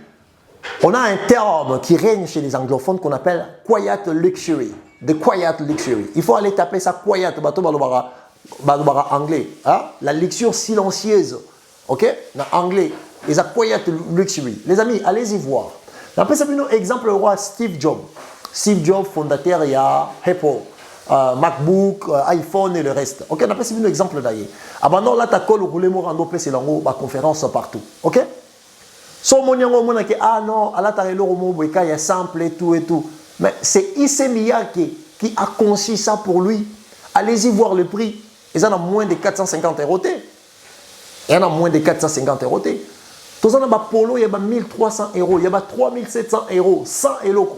on a un terme qui règne chez les anglophones qu'on appelle quiet luxury. The quiet luxury. Il faut aller taper ça quiet. Anglais, hein? La luxure silencieuse, ok? En anglais, ils ont quiet luxury. Les amis, allez-y voir. Après ça, un exemple, le roi Steve Jobs. Steve Jobs, fondateur, il y a Apple, MacBook, iPhone et le reste. Ok, on appelle ça un exemple d'ailleurs. Ah ben non, là, tu as collé le mot en place, c'est la conférence partout. Ok? So, ah non, là, tu as le mot, il y a sample et tout. Mais c'est Issey Miyake qui a conçu ça pour lui. Allez-y voir le prix. Ils en ont moins de 450 €. Il y en a moins de 450 €. Tous en a polo, il y a 1300 €, il y a 3700 €, 100 €.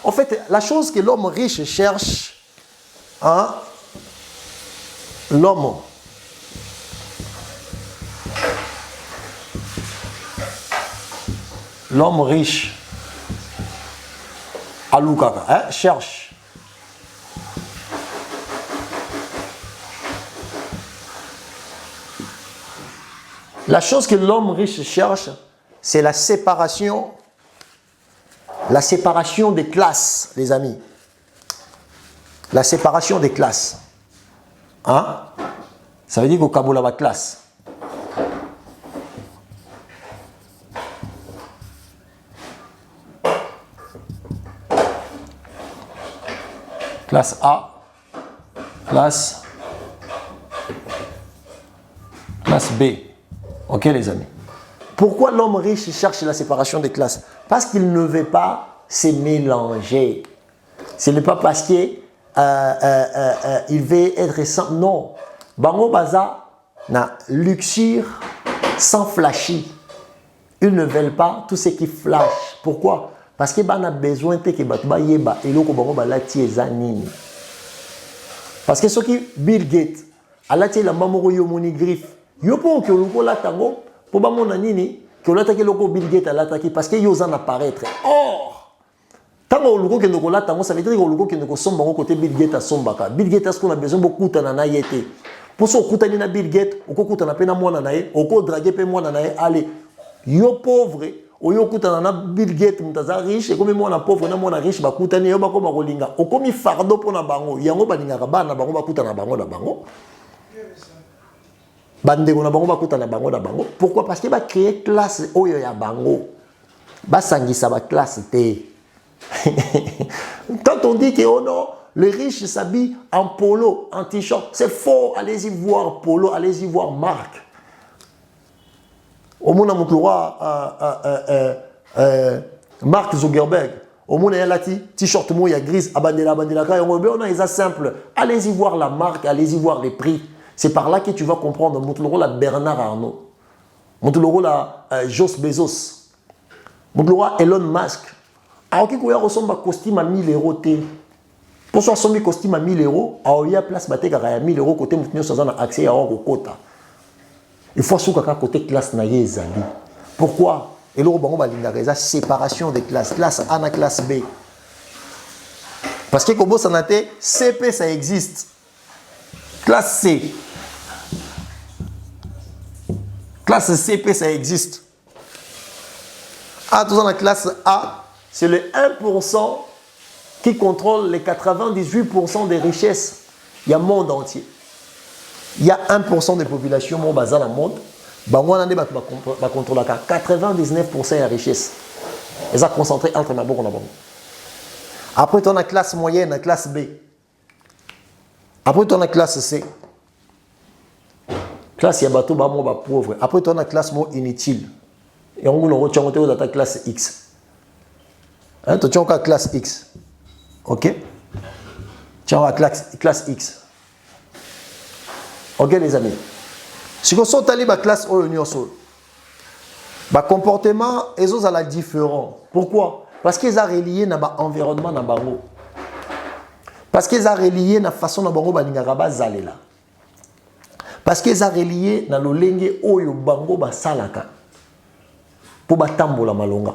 En fait, la chose que l'homme riche cherche, hein, l'homme riche, à Lukaka, hein, cherche. La chose que l'homme riche cherche, c'est la séparation des classes, les amis. La séparation des classes. Hein? Ça veut dire qu'au Kaboula va classe. Classe A, classe B. Ok les amis. Pourquoi l'homme riche cherche la séparation des classes? Parce qu'il ne veut pas se mélanger. Ce n'est pas parce qu'il veut être sans... Non. Bango Baza na luxure sans flashy. Ils ne veulent pas tout ce qui flash. Pourquoi? Parce qu'il a besoin de yeba et l'autre bango bala tiezanini. Parce que ce qui Bill Gates, alati elamba moko yo moni griffe yo mpo oke oluka olata yango mpo bamona nini ke olataki eloko Bill Gates alataki parce que yo oza na paraître. Or ntango oluka okende kolata yango ça veut dire ke oluka okende kosomba yango kote Bill Gates asombaka. Bill Gates asko na besoin bokutana na ye te mpo so okutani na Bill Gates okokutana mpe na mwana na ye okodrage mpe mwana na ye ale yo pauvre oyo okutana na Bill Gates moto aza riche ekomi mwana pauvre na mwana riche bakutani yo bakoma kolinga okomi fardeau mpo na bango yango balingaka bana na bango bakutana na bango na bango bandeko na bango bakutana na bango na bango. Pourquoi? Parce que ba créer classe oyo ya bango basangisa ba classe te. Quand on dit que oh non, les riches s'habillent en polo, en t-shirt, c'est faux. Allez-y voir Polo, allez-y voir Marc. Au monde Mark Zuckerberg. Au monde il y a t-shirt il y a gris, abandela, on a ça simple. Allez-y voir la marque, allez-y voir les prix. C'est par là que tu vas comprendre. Montre la Bernard Arnault, montre la Jos Bezos, montre Elon Musk. Alors qu'il y a un costume à 1000 €. Pour ça, un costume à 1000 €, il y a place à 1000 € côté montre sans accès à un quota. Il faut que côté classe na yezali. Pourquoi? Et là, on va la séparation des classes. Classe A na classe B. Parce que comme ça n'a CP ça existe. Classe C. Classe CP ça existe. Ah, tout ça dans la classe A, c'est le 1% qui contrôle les 98% des richesses. Il y a le monde entier. Il y a 1% des populations dans le monde. Ils contrôlent 99% de la richesse. Ils sont concentrés entre les banques. Après, tu as la classe moyenne, la classe B. Après, tu as la classe C. Classe, il y a bateau, pauvre. Après, tu as la classe inutile. Et on a la classe X. Hein, tu as la classe X. Ok? Tu as la classe X. Ok, les amis? Si vous êtes allé à la classe O, le comportement est différent. Pourquoi? Parce qu'ils sont reliés à l'environnement. Parce qu'ils sont reliés à la façon dont ils sont là. Parce qu'ils sont reliés à l'olenge oyo bango basalaka pour batambola malonga.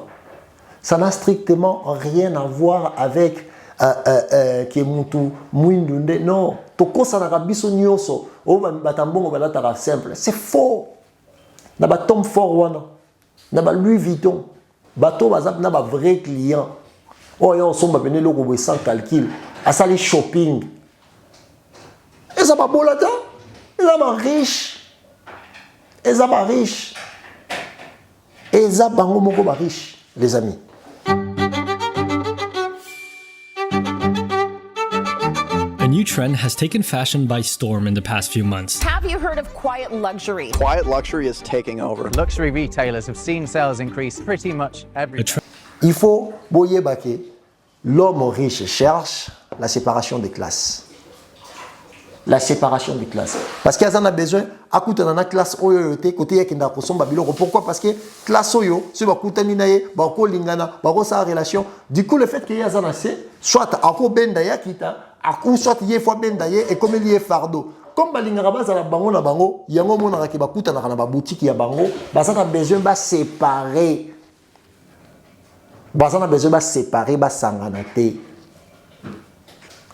Ça n'a strictement rien à voir avec qui mutu muindunde. Non, toko sanaka biso nyoso o batambongo balataka simple. C'est faux. Na ba Tom Ford wana, na ba Louis Vuitton, bato bazap na ba vrai client. Oh yo somba bene loko sans calcul, asali shopping. Et ça ba bolata, et ça ba riche. Et ça ba riche. Et ça bango moko ba riche, les amis. A new trend has taken fashion by storm in the past few months. Have you heard of quiet luxury? Quiet luxury is taking over. Luxury retailers have seen sales increase pretty much every day. Il faut boyer baké. L'homme riche cherche la séparation des classes. La séparation des classes. Parce qu'il y a besoin, à côté de la classe oyo côté yakenda kosomba biloko. Pourquoi? Parce que classe oyo, si ba kutani naye, ba ko lingana, ba ko sa relation. Du coup, le fait qu'il y a ça, soit à ko benda ya kita, à ko soit yé fois benda ye et comme il y est fardeau. Comme balingara ba la bango na bango, yango mona ki ba kutana na ba boutique ya bango, ba ça a besoin ba séparer. Ba ça a besoin ba séparer ba sangana te.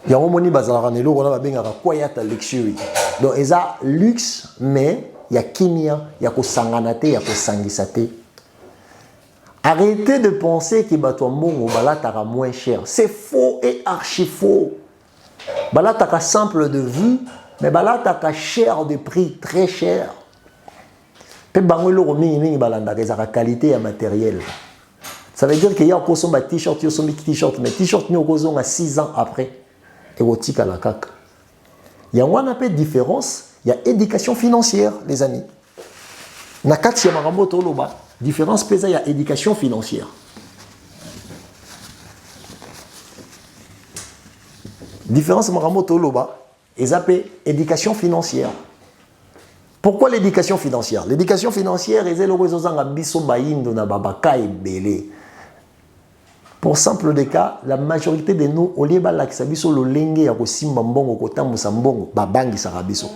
Yango moni bazalaka nelo kona ba bengaka quiet luxury. Donc eza luxe mais ya kimia, ya ko sangana te, ya ko sangisa te. Arrêtez de penser que bato mbongo balataka moins cher. C'est faux et archi faux. Balataka simple de vue, mais balataka cher de prix, très cher. Pe bango lo mingi balandaka ezaka qualité ya matériel. Ça veut dire qu'il y a encore son t-shirt, il y a son t-shirt, mais t-shirt ni okozonga 6 ans après. Érotique à la caca. Il y a un peu de différence, il y a éducation financière, les amis. Nakati ya maramboto loba, différence pesa, il y a éducation financière. Différence maramboto loba, ils appellent éducation financière. Pourquoi l'éducation financière? L'éducation financière, ils ont biso bayindo na babaka et belé. Pour simple des cas, la majorité de nous, au lieu de l'accès à l'olenge ya kosimba mbongo kotambusa mbongo, babangi sarabiso.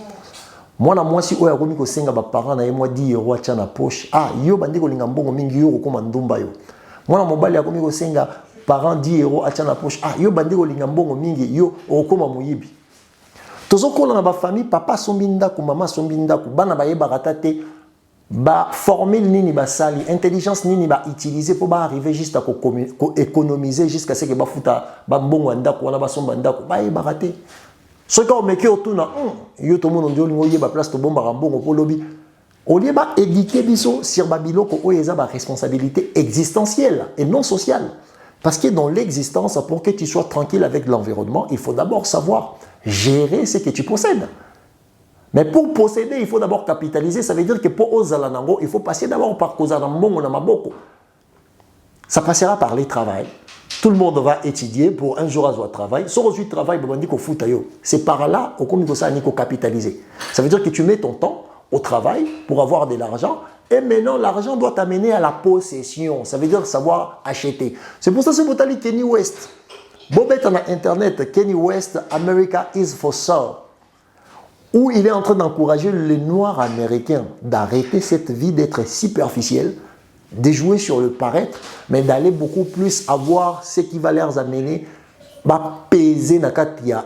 mwana mwasi oyo akomi kosenga baparent na ye mwa 10 euros atia na poche, ah yo bandi kolinga mbongo mingi yo kokoma ndumba yo. Mwana mobali akomi kosenga parent 10 euros atia na poche, ah yo bandi kolinga mbongo mingi yo okoma muyibi. Tozokola na ba famille papa sombi ndako mama sombi ndako bana bayebaka ta te ba formule nini basali intelligence nini ba utiliser pour ba arriver juste à économiser jusqu'à ce que ba futa ba mbongo ndako wana ba somba ndako bayebaka te. Ce qu'on met autour na yo to mono ndio lingo yeba place to bomba mbongo po lobi. Au lieu ba éduquer biso sur babiloko o eza ba responsabilité existentielle et non sociale. Parce que dans l'existence, pour que tu sois tranquille avec l'environnement, il faut d'abord savoir gérer ce que tu possèdes. Mais pour posséder, il faut d'abord capitaliser. Ça veut dire que pour Ozalanango, il faut passer d'abord par Kozanambongo Namaboko. Ça passera par les travail. Tout le monde va étudier pour un jour à soi travail. Sur aujourd'hui travail, c'est par là qu'on capitaliser. Ça veut dire que tu mets ton temps au travail pour avoir de l'argent. Et maintenant, l'argent doit t'amener à la possession. Ça veut dire savoir acheter. C'est pour ça que c'est pour Kenny West. Bobette en Internet, Kenny West, America is for sale. Où il est en train d'encourager les Noirs américains d'arrêter cette vie d'être superficielle, de jouer sur le paraître, mais d'aller beaucoup plus avoir ce qui va leur amener à peser dans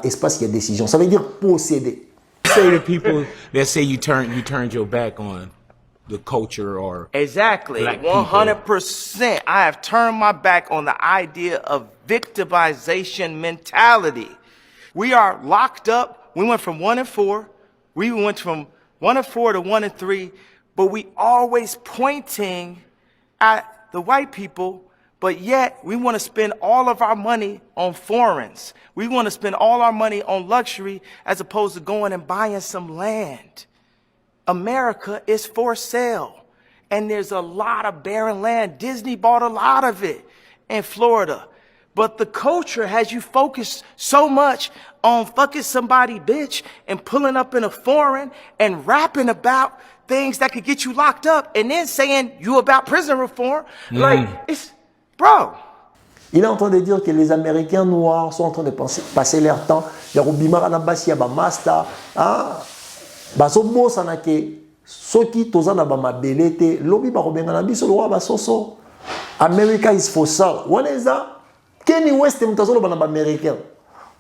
l'espace de décision. Ça veut dire posséder. Say to people that say you turned your back on the culture or exactly black 100%. I have turned my back on the idea of victimization mentality. We are locked up. We went from 1 and 4. We went from 1 and 4 to 1 and 3, but we always pointing at the white people, but yet we want to spend all of our money on foreigns. We want to spend all our money on luxury as opposed to going and buying some land. America is for sale, and there's a lot of barren land. Disney bought a lot of it in Florida. But the culture has you focused so much on fucking somebody bitch and pulling up in a foreign and rapping about things that could get you locked up and then saying you about prison reform. Like, it's, bro. Il est en train de dire que les Américains noirs sont en train de passer leur temps. Il y a Rubimara Nabasi, il y a Bamasta. Basobo sanake soki tozana ba mabelete lobi ba robenga na biso lo ba soso. America is for sale. Waneza Kenny West mtazolo ba na ba américain.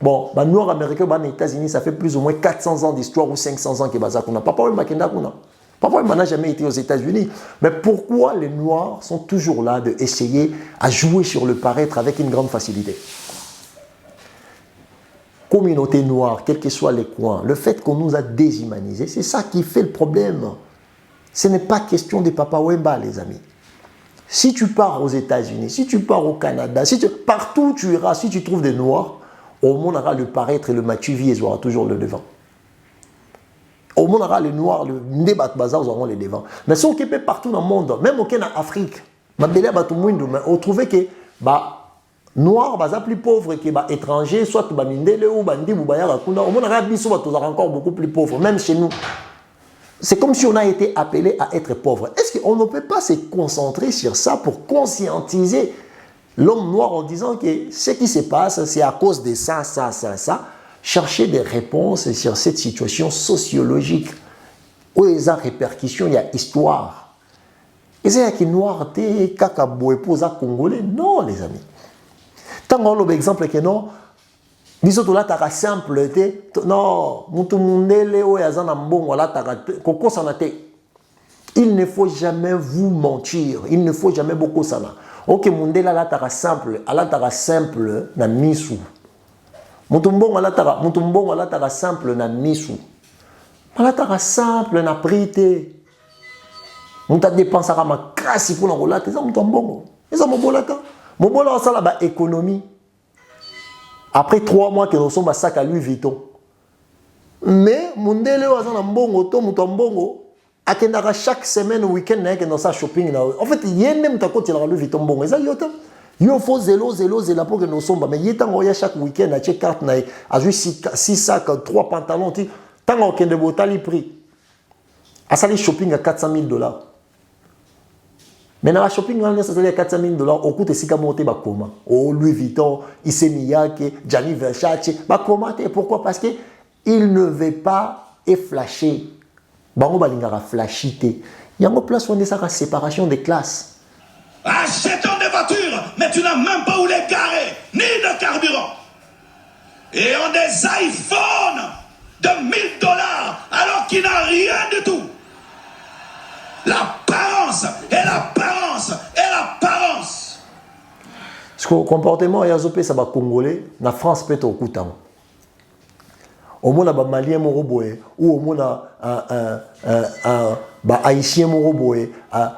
Bon, ba noir américain ba na États-Unis, ça fait plus ou moins 400 ans d'histoire ou 500 ans que baza kuna. Papa we makenda kuna. Papa we n'a jamais été aux États-Unis. Mais pourquoi les noirs sont toujours là de essayer à jouer sur le paraître avec une grande facilité? Communauté noire, quels que soient les coins, le fait qu'on nous a déshumanisés, c'est ça qui fait le problème. Ce n'est pas question de Papa Wemba, les amis. Si tu pars aux États-Unis, si tu pars au Canada, partout où tu iras, si tu trouves des noirs, au monde aura le paraître et le matuvier aura toujours le devant. Au monde aura les noirs, le débat bazar auront le devant. Mais si on est partout dans le monde, même au Kenya, en Afrique, on trouvait que noirs baza plus pauvres que les étrangers, soit mindele ou bandi ou bayara kuna. On a encore beaucoup plus pauvres, même chez nous. C'est comme si on a été appelé à être pauvre. Est-ce qu'on ne peut pas se concentrer sur ça pour conscientiser l'homme noir en disant que ce qui se passe, c'est à cause de ça, ça, ça, ça. Chercher des réponses sur cette situation sociologique où il y a répercussions, il y a histoire. Et c'est que noir, t'es kakaboué pour ça congolais. Non, les amis. Tant qu'on a l'exemple que non, biso là t'as simple non, mutu mundele o yazana mbongo là t'as koko sanate. Il ne faut jamais vous mentir, il ne faut jamais beaucoup sana. OK mundela là t'as simple, là t'as simple na misu. Mutu mbongo là t'as simple na misu. Là t'as simple na prité. Muta dépensera ma kasi pour na rola t'es mutu mbongo. Eza mobolata. Mobola ça là économie. Après 3 mois que nous sommes à sac à Louis Vuitton. Mais mundele wazana mbongo to mutombongo akendaka chaque semaine week-end na que dans sa shopping na. En fait, yene mtakoti la Louis Vuitton mbongo. Eza yota. Yo faut zélo pour que nous sommes mais yeta ngoya chaque week-end à check carte na a 6 sacs, 3 pantalons ti tango kende botali prix. A sali shopping à $400,000. Mais dans la shopping, on a $400,000. Au coût de Sikamote, Bakoma. Oh, Louis Vuitton, Issey Miyake, Gianni Versace. Bakoma, pourquoi? Parce qu'il ne veut pas efflasher bango balingaka flashité. Yango place on est ça séparation des classes. Achetons des voitures, mais tu n'as même pas où les garer, ni de carburant. Et ont des iPhones de $1000 alors qu'il n'a rien du tout. L'apparence et l'apparence et l'apparence. Parce que le comportement est ça va congolais, na France peut être au coup temps. Au moins ba malien moko boye ou au moins ba haïtien moko boye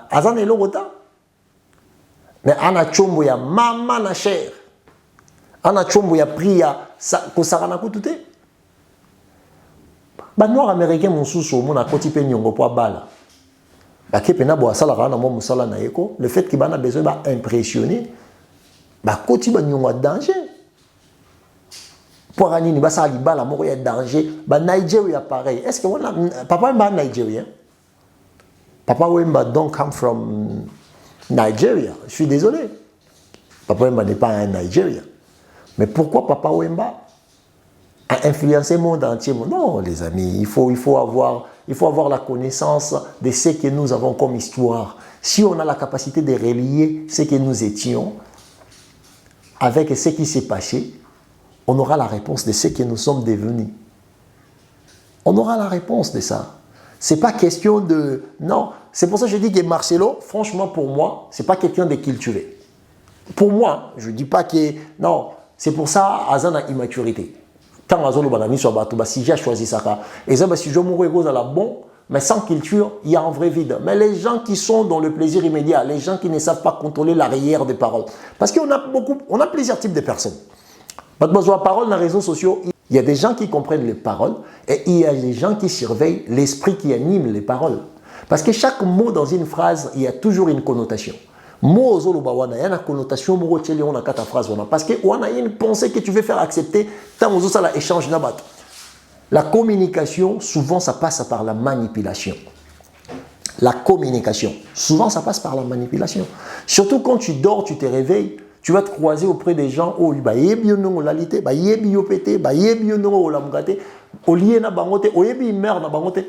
azana eloko ta. Mais ana chombo ya mama na cher. Ana chombo ya prix ya ko sarana ko tuté. Ba noir américain mosusu au moins na koti pe nyongo po bala. Ba ke pena bo asala kana mo musala na yeko, le fait qu'il a besoin ba impressionner ba koti ba nyongo danger. Pour Anini, bah ça libala moko ya danger. Bah Nigeria pareil. Est-ce que on a papa Wemba Nigérien? Papa Wemba don't come from Nigeria. Je suis désolé. Papa Wemba n'est pas un Nigérien. Mais pourquoi Papa Wemba a influencé le monde entier? Non, les amis, il faut avoir la connaissance de ce que nous avons comme histoire. Si on a la capacité de relier ce que nous étions avec ce qui s'est passé, on aura la réponse de ce que nous sommes devenus. On aura la réponse de ça. C'est pas question de... Non, c'est pour ça que je dis que Marcelo, franchement pour moi, c'est pas quelqu'un de cultivé. Pour moi, je dis pas que... Non, c'est pour ça, Azan a immaturité. Quand Azan a mis sur bateau, si j'ai choisi ça, et ça, si je mourrais à la bon, mais sans culture, il y a un vrai vide. Mais les gens qui sont dans le plaisir immédiat, les gens qui ne savent pas contrôler l'arrière des paroles, parce qu'on a plusieurs types de personnes. Maintenant, sur la parole dans les réseaux sociaux, il y a des gens qui comprennent les paroles et il y a des gens qui surveillent l'esprit qui anime les paroles. Parce que chaque mot dans une phrase, il y a toujours une connotation. Mot il y a une connotation dans ta phrase. Parce qu'il y a une pensée que tu veux faire accepter tant que ça échange. La communication, souvent, ça passe par la manipulation. La communication, souvent, ça passe par la manipulation. Surtout quand tu dors, tu te réveilles. Tu vas te croiser auprès des gens où il y a des gens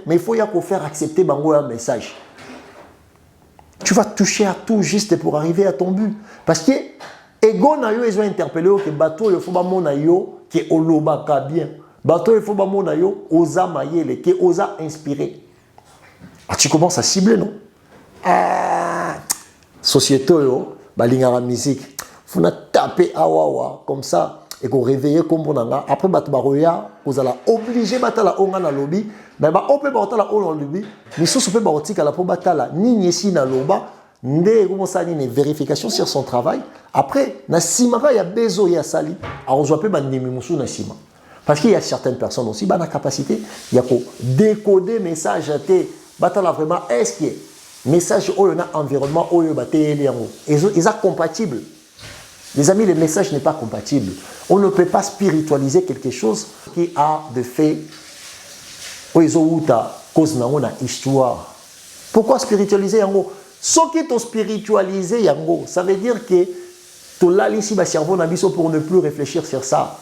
mais il faut faire accepter un message. Tu vas toucher à tout juste pour arriver à ton but. Parce que ego na yo ils ont interpellé que bateau il faut ba mona yo que olobaka bien. Bateau il faut ba mona yo osa mayele que osa inspirer. Ah, tu commences à cibler non? Société yo balingara musique. Faut taper awawa comme ça et qu'on réveille comme on a après bat baroya vous allez obligé batala onga na lobby mais ba ope batala onga na lobby mais sous peut barotika la po batala ni nyesi na loba ndé comme ça ni une vérification sur son travail après na simara ya bezo ya sali a rejoint pe bandimi musu na sima parce qu'il y a certaines personnes aussi ba na capacité il y a ko décoder message té batala vraiment est-ce que message oyo na environnement oyo baté yango ils sont compatibles. Les amis, le message n'est pas compatible. On ne peut pas spiritualiser quelque chose qui a de fait histoire. Pourquoi spiritualiser yango? Ce qui est spiritualisé yango, ça veut dire que tout là ici va cerveau pour ne plus réfléchir sur ça.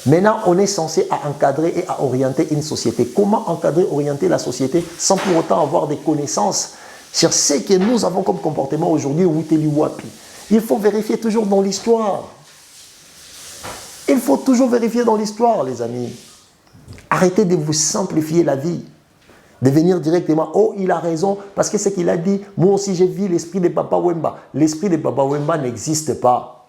Maintenant, on est censé encadrer et à orienter une société. Comment encadrer, orienter la société sans pour autant avoir des connaissances sur ce que nous avons comme comportement aujourd'hui ou Wapi? Il faut vérifier toujours dans l'histoire. Il faut toujours vérifier dans l'histoire, les amis. Arrêtez de vous simplifier la vie. De venir directement, oh, il a raison, parce que ce qu'il a dit, moi aussi j'ai vu l'esprit de Papa Wemba. L'esprit de Papa Wemba n'existe pas.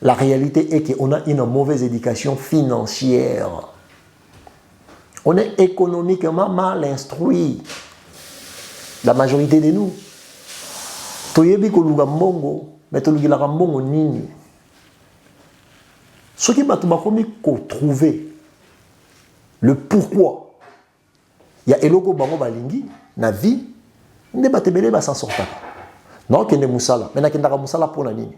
La réalité est qu'on a une mauvaise éducation financière. On est économiquement mal instruit. La majorité de nous. Toyebi koluga mbongo, mais tolugilaka mbongo nini. Ce qui m'a trouvé le pourquoi. Il y a eloko bango balingi na vie, ne batebele ba s'en sortaka. Non kende musala, mais na kendaka musala pour na nini.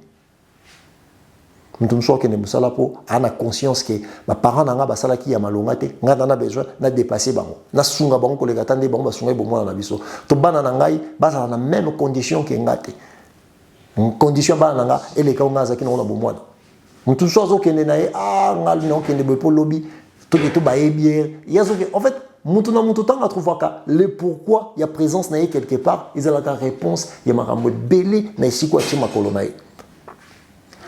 Mutu mso kende musala po ana conscience que ba parents nanga basala ki ya malonga te, ngana na besoin na dépasser bango. Na sunga bango ko lega tande bango basunga bomo na biso. To bana na ngai basa na même condition que ngate. Condition bana nanga eleka ngaza ki na bomo na. Mutu mso zo kende na ngal no kende be po lobby to ba bière. En fait Mutuna mututanga trouvaka le pourquoi il y a présence naïe quelque part, ils ont la réponse, il y a marambo belé na isiko achima kolonaï.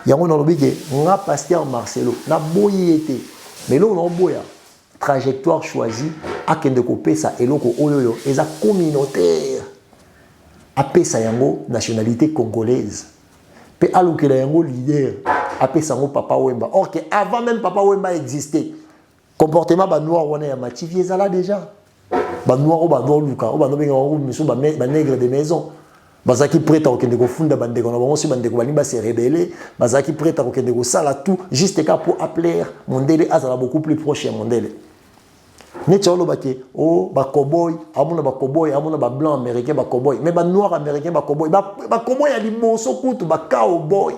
Yango na lobike nga pasteur Marcelo na boyi été. Mais là on boya trajectoire choisie akende ko pesa eloko oyoyo eza communautaire. Apesa yango nationalité congolaise. Pe alukela yango leader apesa yango Papa Wemba. Or que avant même Papa Wemba existait. Comportement ba noir wana ya Mativi ezala déjà. Ba noir o ba noir luka o ba no benga o miso ba nègre de maison. Bazaki prêt à okende ko funda bandeko na bango si bandeko balimba se rebeller, bazaki prêt à okende ko sala tout juste ka pour appeler Mondele azala beaucoup plus proche ya Mondele. Ne tchalo bake oh ba cowboy, amuna ba cowboy, amuna ba blanc américain ba cowboy, mais ba noir américain ba cowboy, ba cowboy ya liboso kutu ba cowboy.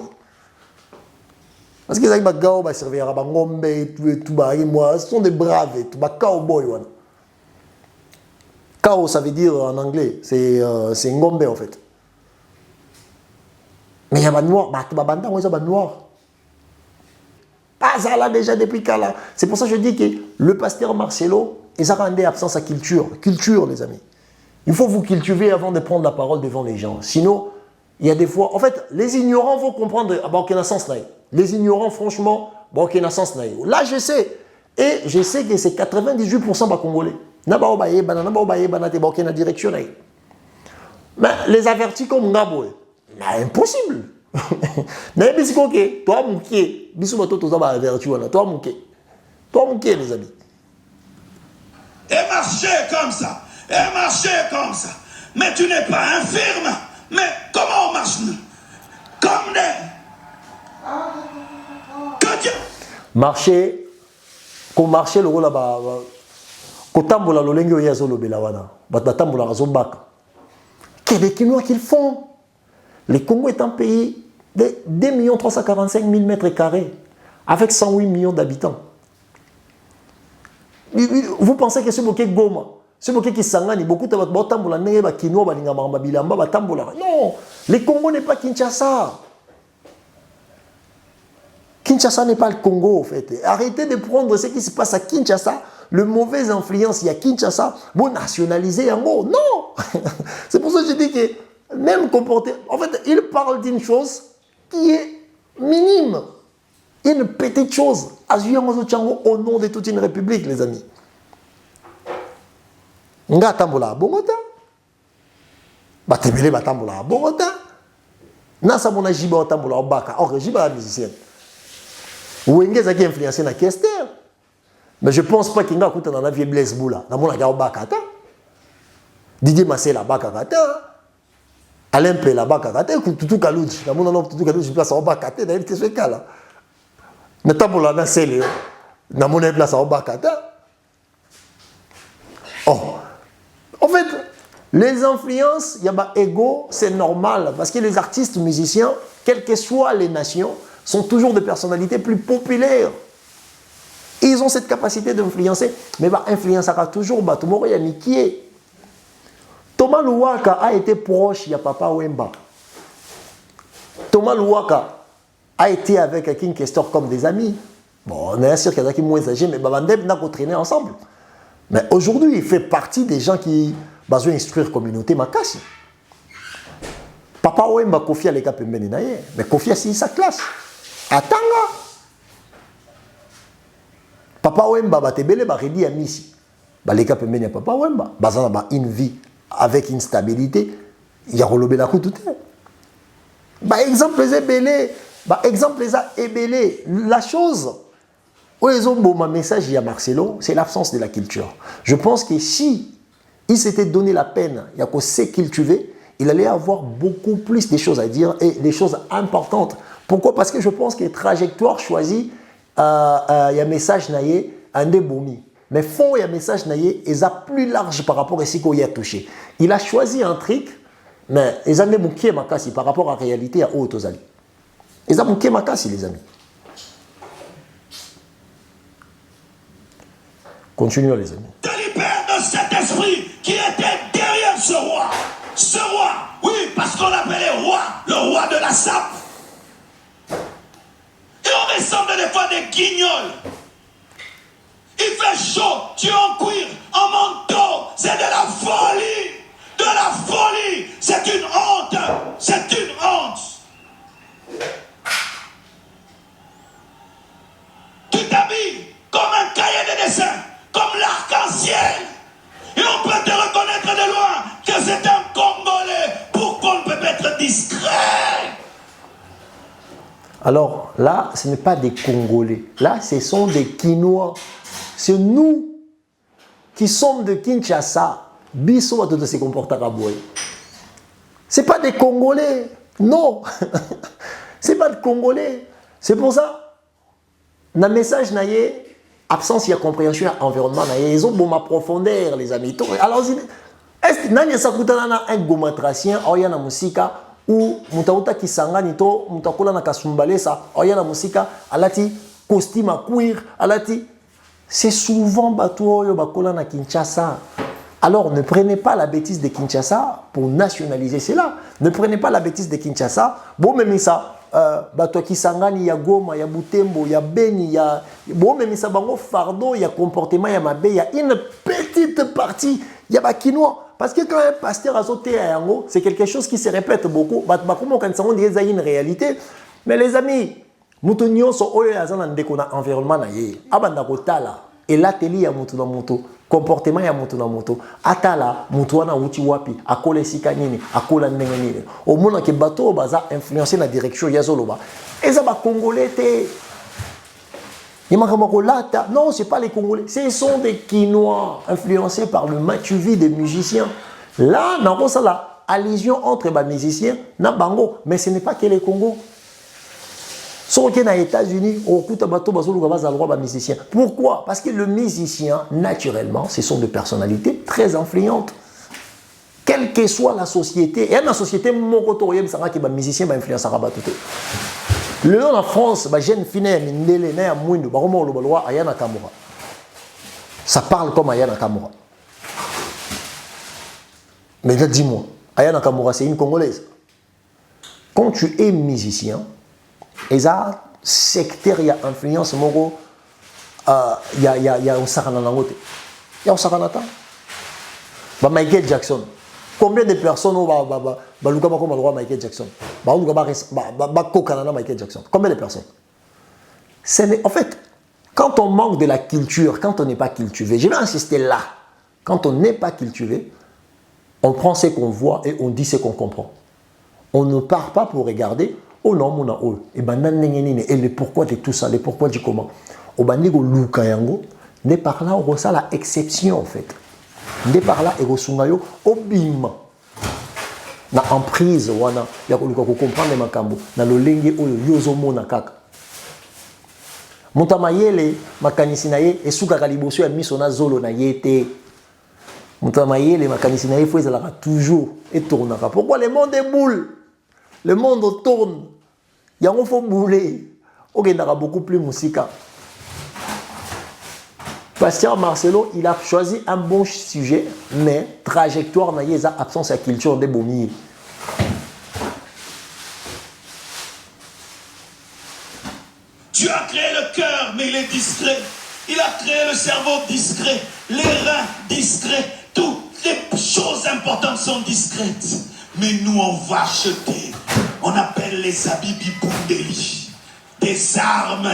Parce que les gens qui servent à Bangombe et tout, ce sont des braves et tout, des cowboys. Cow, ça veut dire en anglais, c'est Ngombe en fait. Mais il y a des noirs, il y a des noirs. Pas ça là déjà depuis là. C'est pour ça que je dis que le pasteur Marcelo, il a rendu absence à culture. Culture, les amis. Il faut vous cultiver avant de prendre la parole devant les gens. Sinon, il y a des fois. En fait, les ignorants vont comprendre qu'il y a un sens là. Les ignorants, franchement, qu'il y a un sens là. Là, je sais. Et je sais que c'est 98% de Congolais. Direction. Mais les avertis comme Ngabo, impossible. Mais c'est quoi que toi, mon pied, bisous, toi, averti, toi, mon pied, les amis. Et marcher comme ça, et marcher comme ça. Mais tu n'es pas infirme. Mais comment on marche nous? Comme des... Que Dieu... Marcher, comme marcher le rôle là-bas, quand tambola le lengue yazo le belawana, batatambola razobaka. Quel est Kinois qu'ils font? Le Congo est un pays de 2 345 000 mètres carrés, avec 108 millions d'habitants. Vous pensez que ce bokeh Goma, ce bokeh qui sangani, beaucoup de batambola neba Kinois balinga maramba bilamba batambola. Non, le Congo n'est pas Kinshasa. Kinshasa n'est pas le Congo, en fait. Arrêtez de prendre ce qui se passe à Kinshasa, le mauvais influence, il y a Kinshasa, bon, nationaliser en gros. Non. C'est pour ça que je dis que même comporter... En fait, il parle d'une chose qui est minime. Une petite chose. Au nom de toute une république, les amis. Nga tambola bongota. Batebele batambola bongota. Nasa mona jiba tambola baka. Or, jiba la musicienne. Wenge zaki influencé na Kester. Mais je pense pas qu'il y a dans la vie Blaise Boula. Dans mon agao bakata. Didier Massé la bakata. Alain P la bakata. Tout Kalouji. Dans mon nom tout Kalouji place en bakata. D'ailleurs qu'est-ce que là. Mais tant pour la nasser dans mon place en bakata. Oh. En fait, les influences, il y a pas ego, c'est normal parce que les artistes musiciens, quelles que soient les nations, sont toujours des personnalités plus populaires. Ils ont cette capacité d'influencer, mais bah, influencer toujours bah, Tomoro Yanikie. Thomas Louaka a été proche, il y a Papa Wemba. Thomas Louaka a été avec King Kestor comme des amis. Bon, on est sûr qu'il y en a qui sont moins âgés, mais Babandeb n'a qu'à traîner ensemble. Mais aujourd'hui, il fait partie des gens qui besoin instruire la communauté Makasi. Papa Wemba Kofi a les cas mais Kofi a signé sa classe. Atanga. Papa Wemba batebele ba redi a misi. Ba les cas pembeni Papa Wemba. Bazana ba une vie avec une stabilité. Il y a relobé la coup tout est. Bah exemple les ébélés. Bah exemple les a ébélés. La chose. Où ils ont bon ma message il y a Marcelo, c'est l'absence de la culture. Je pense que si il s'était donné la peine, il y a qu'on sait cultiver, il allait avoir beaucoup plus de choses à dire et des choses importantes. Pourquoi? Parce que je pense que trajectoire choisie, il y a un message naïe, un déboumi. Mais fond, il y a un message naïe, il est plus large par rapport à ce qu'il a touché. Il a choisi un truc, mais il a manqué makasi par rapport à la réalité à Haute-Ozali. Il a manqué makasi, les amis. Continuons, les amis. Te libère de cet esprit qui était derrière ce roi. Ce roi, oui, parce qu'on l'appelait roi, le roi de la sape. Et on ressemble des fois des guignols. Il fait chaud, tu es en cuir, en manteau, c'est de la folie. De la folie. C'est une honte. C'est une honte. Tu t'habilles comme un cahier de dessin, comme l'arc-en-ciel. Et on peut te reconnaître de loin que c'est un Congolais. Pourquoi on ne peut pas être discret? Alors là, ce n'est pas des Congolais. Là, ce sont des Quinois. C'est nous qui sommes de Kinshasa. Biso de se comporter à Boy. Ce n'est pas des Congolais. Non. Ce n'est pas des Congolais. C'est pour ça, dans le message, absence de compréhension de l'environnement, ils ont bon profondeur, les amis. Alors, est-ce que nous avons un gomatracien, il y a une musique ou mutauta kisangani to mutakula na kasumbalesa oyana musika alati costume à cuir alati, c'est souvent bato yo bakola na Kinshasa. Alors ne prenez pas la bêtise de Kinshasa pour nationaliser cela. Ne prenez pas la bêtise de Kinshasa. Bon même ça bato kisangani ya Goma ya Butembo ya Beni ya bon même ça bango fardeau ya comportement ya mabe ya une petite partie ya ba Kinois. Parce que quand un pasteur a sauté à Yango, c'est quelque chose qui se répète beaucoup. Comment quand on dit qu'il y a une réalité. Mais les amis, nous tenions sur l'environnement. Et là, teli ya mutu na mutu, comportement ya mutu na mutu, atala mutu wana uti wapi, akole sika nini, akola ndenge nini. Au monde que bateau baza influencer la direction ya zoloba. Et ça va congolais te. Non, ce n'est pas les Congolais. Ce sont des Quinois influencés par le matuvi des musiciens. Là, on a la allusion entre les musiciens et Bango. Mais ce n'est pas que les Congos. Sauf que dans les États-Unis, on écoute les musiciens. Pourquoi? Parce que le musicien, naturellement, ce sont des personnalités très influentes. Quelle que soit la société, et dans la société, les musiciens vont influencer tout. Le nom en France, jeune fille, ça parle comme Ayana Kamura. Mais là, dis-moi, Ayana Kamura, c'est une Congolaise. Quand tu es musicien, et ça, secteur, il y a influence, il y a un sarana nangote. Il y a un sarana. Michael Jackson. Combien de personnes ont Michael Jackson? Michael Jackson. Combien de personnes? En fait, quand on manque de la culture, quand on n'est pas cultivé, je vais insister là. Quand on n'est pas cultivé, on prend ce qu'on voit et on dit ce qu'on comprend. On ne part pas pour regarder. Oh non, mon oh. Et le pourquoi de tout ça, le pourquoi du comment. Au bandigo Lukayango, n'est par là, on ressent la exception en fait. Dès par là, Egosungayo, obima. Na emprise, wana, ya comprendre makambo, na lolenge oyo yozomo na kaka. Mutamayele, makanisi na ye, esuka kaliboso ya miso na zolo na yete. Mutamayele, makanisi na ye, faut ezalaka toujours et tournaka. Pourquoi le monde est boule? Le monde tourne. Yango faut bouler. Ok, il y a beaucoup plus de musique. Pasteur Marcelo, il a choisi un bon sujet, mais trajectoire n'a pas absence de culture de Bomi. Tu as créé le cœur, mais il est discret. Il a créé le cerveau discret, les reins discrets. Toutes les choses importantes sont discrètes. Mais nous, on va acheter. On appelle les Habibi Boundeli. Des armes.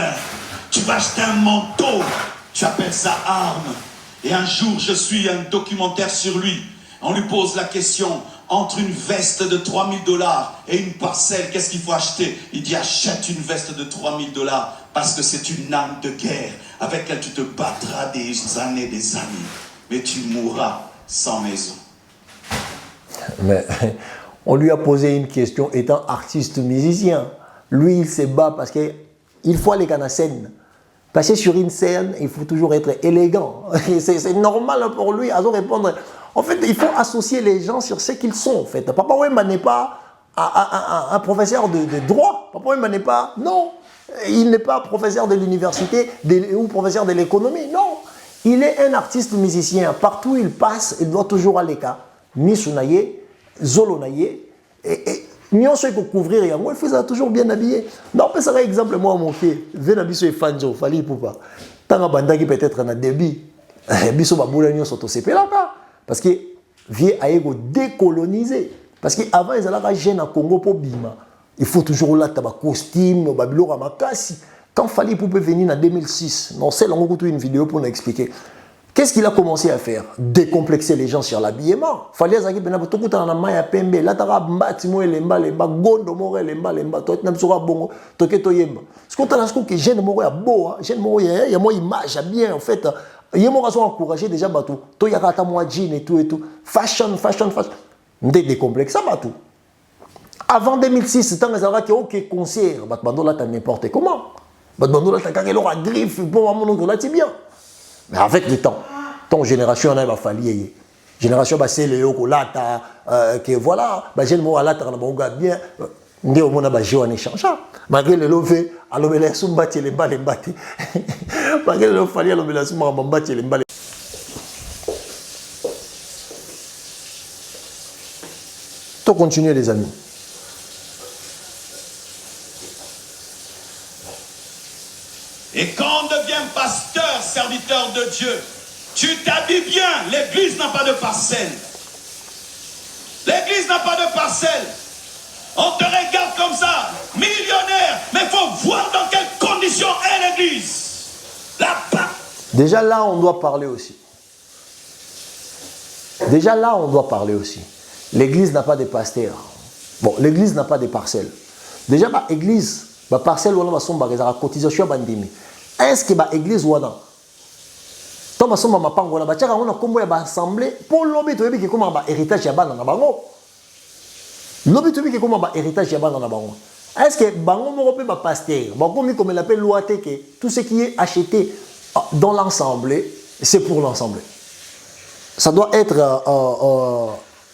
Tu vas acheter un manteau. Tu appelles ça arme. Et un jour, je suis un documentaire sur lui. On lui pose la question, entre une veste de 3000 $ et une parcelle, qu'est-ce qu'il faut acheter? Il dit, achète une veste de 3000 $ parce que c'est une arme de guerre avec laquelle tu te battras des années, mais tu mourras sans maison. Mais on lui a posé une question étant artiste musicien. Lui, il se bat parce qu'il faut aller à la scène. Parce que sur une scène, il faut toujours être élégant. C'est normal pour lui à répondre. En fait, il faut associer les gens sur ce qu'ils sont. En fait. Papa Wemba n'est pas un professeur de droit. Papa Wemba n'est pas... Non. Il n'est pas professeur de l'université ou professeur de l'économie. Non. Il est un artiste musicien. Partout où il passe, il doit toujours aller là. Misunaye, Zolonaye. Et nous sommes couvrir et moi, il faut toujours bien habillé. Non, mais ça exemple, moi, mon pied. Venabiso et Fanjo, Fali Poupa. Tant que Banda qui peut-être un débit. biso babula nyonso tosepelaka parce que vie aye ko décoloniser parce que avant ils allaient jeune à Congo pour bima il faut toujours là taba costume babiloko makasi quand Fally Ipupa venir en 2006 non c'est là on une vidéo pour nous expliquer qu'est-ce qu'il a commencé à faire décomplexer les gens sur l'habillement Fally azaki bena to kutana na maya pembe la tara mbati mo elemba lemba gondo mo elemba lemba to na biso bongo to ke to yemba ce qu'on t'a que jeune mo ya beau jeune mo ya mo image bien en fait il m'a encouragé déjà bateau to ya kata moi jean et tout fashion décomplexer bateau avant 2006 tant que ça OK concert bando là t'as n'importe comment bando là t'as quand il aura griffe pour mon là c'est bien mais avec le temps ton génération on a va fallier génération bah c'est le là t'as que voilà bah jeune moi là t'as bon gars bien ndé au monde bah jeu en échange malgré le levé alors mais les sombati les balles mbati malgré le fallait alors mais les sombati les balles to continuer les amis et quand on devient pasteur serviteur de Dieu tu t'habilles bien l'église n'a pas de parcelle l'église n'a pas de parcelle. On te regarde comme ça, millionnaire, mais il faut voir dans quelles conditions est l'église. Là-bas. Déjà là, on doit parler aussi. L'église n'a pas de pasteur. Bon, l'église n'a pas de parcelles. Déjà, l'église, la parcelle, on a la cotisation bandimi. Est-ce que l'église, on a tant que on a assemblée pour l'objet de comment héritage ya bana na bango. L'objet de comment héritage ya bana na bango. Est-ce que bango moko pe ba pasteur, bango comme il appelle loi que tout ce qui est acheté dans l'ensemble, c'est pour l'ensemble. Ça doit être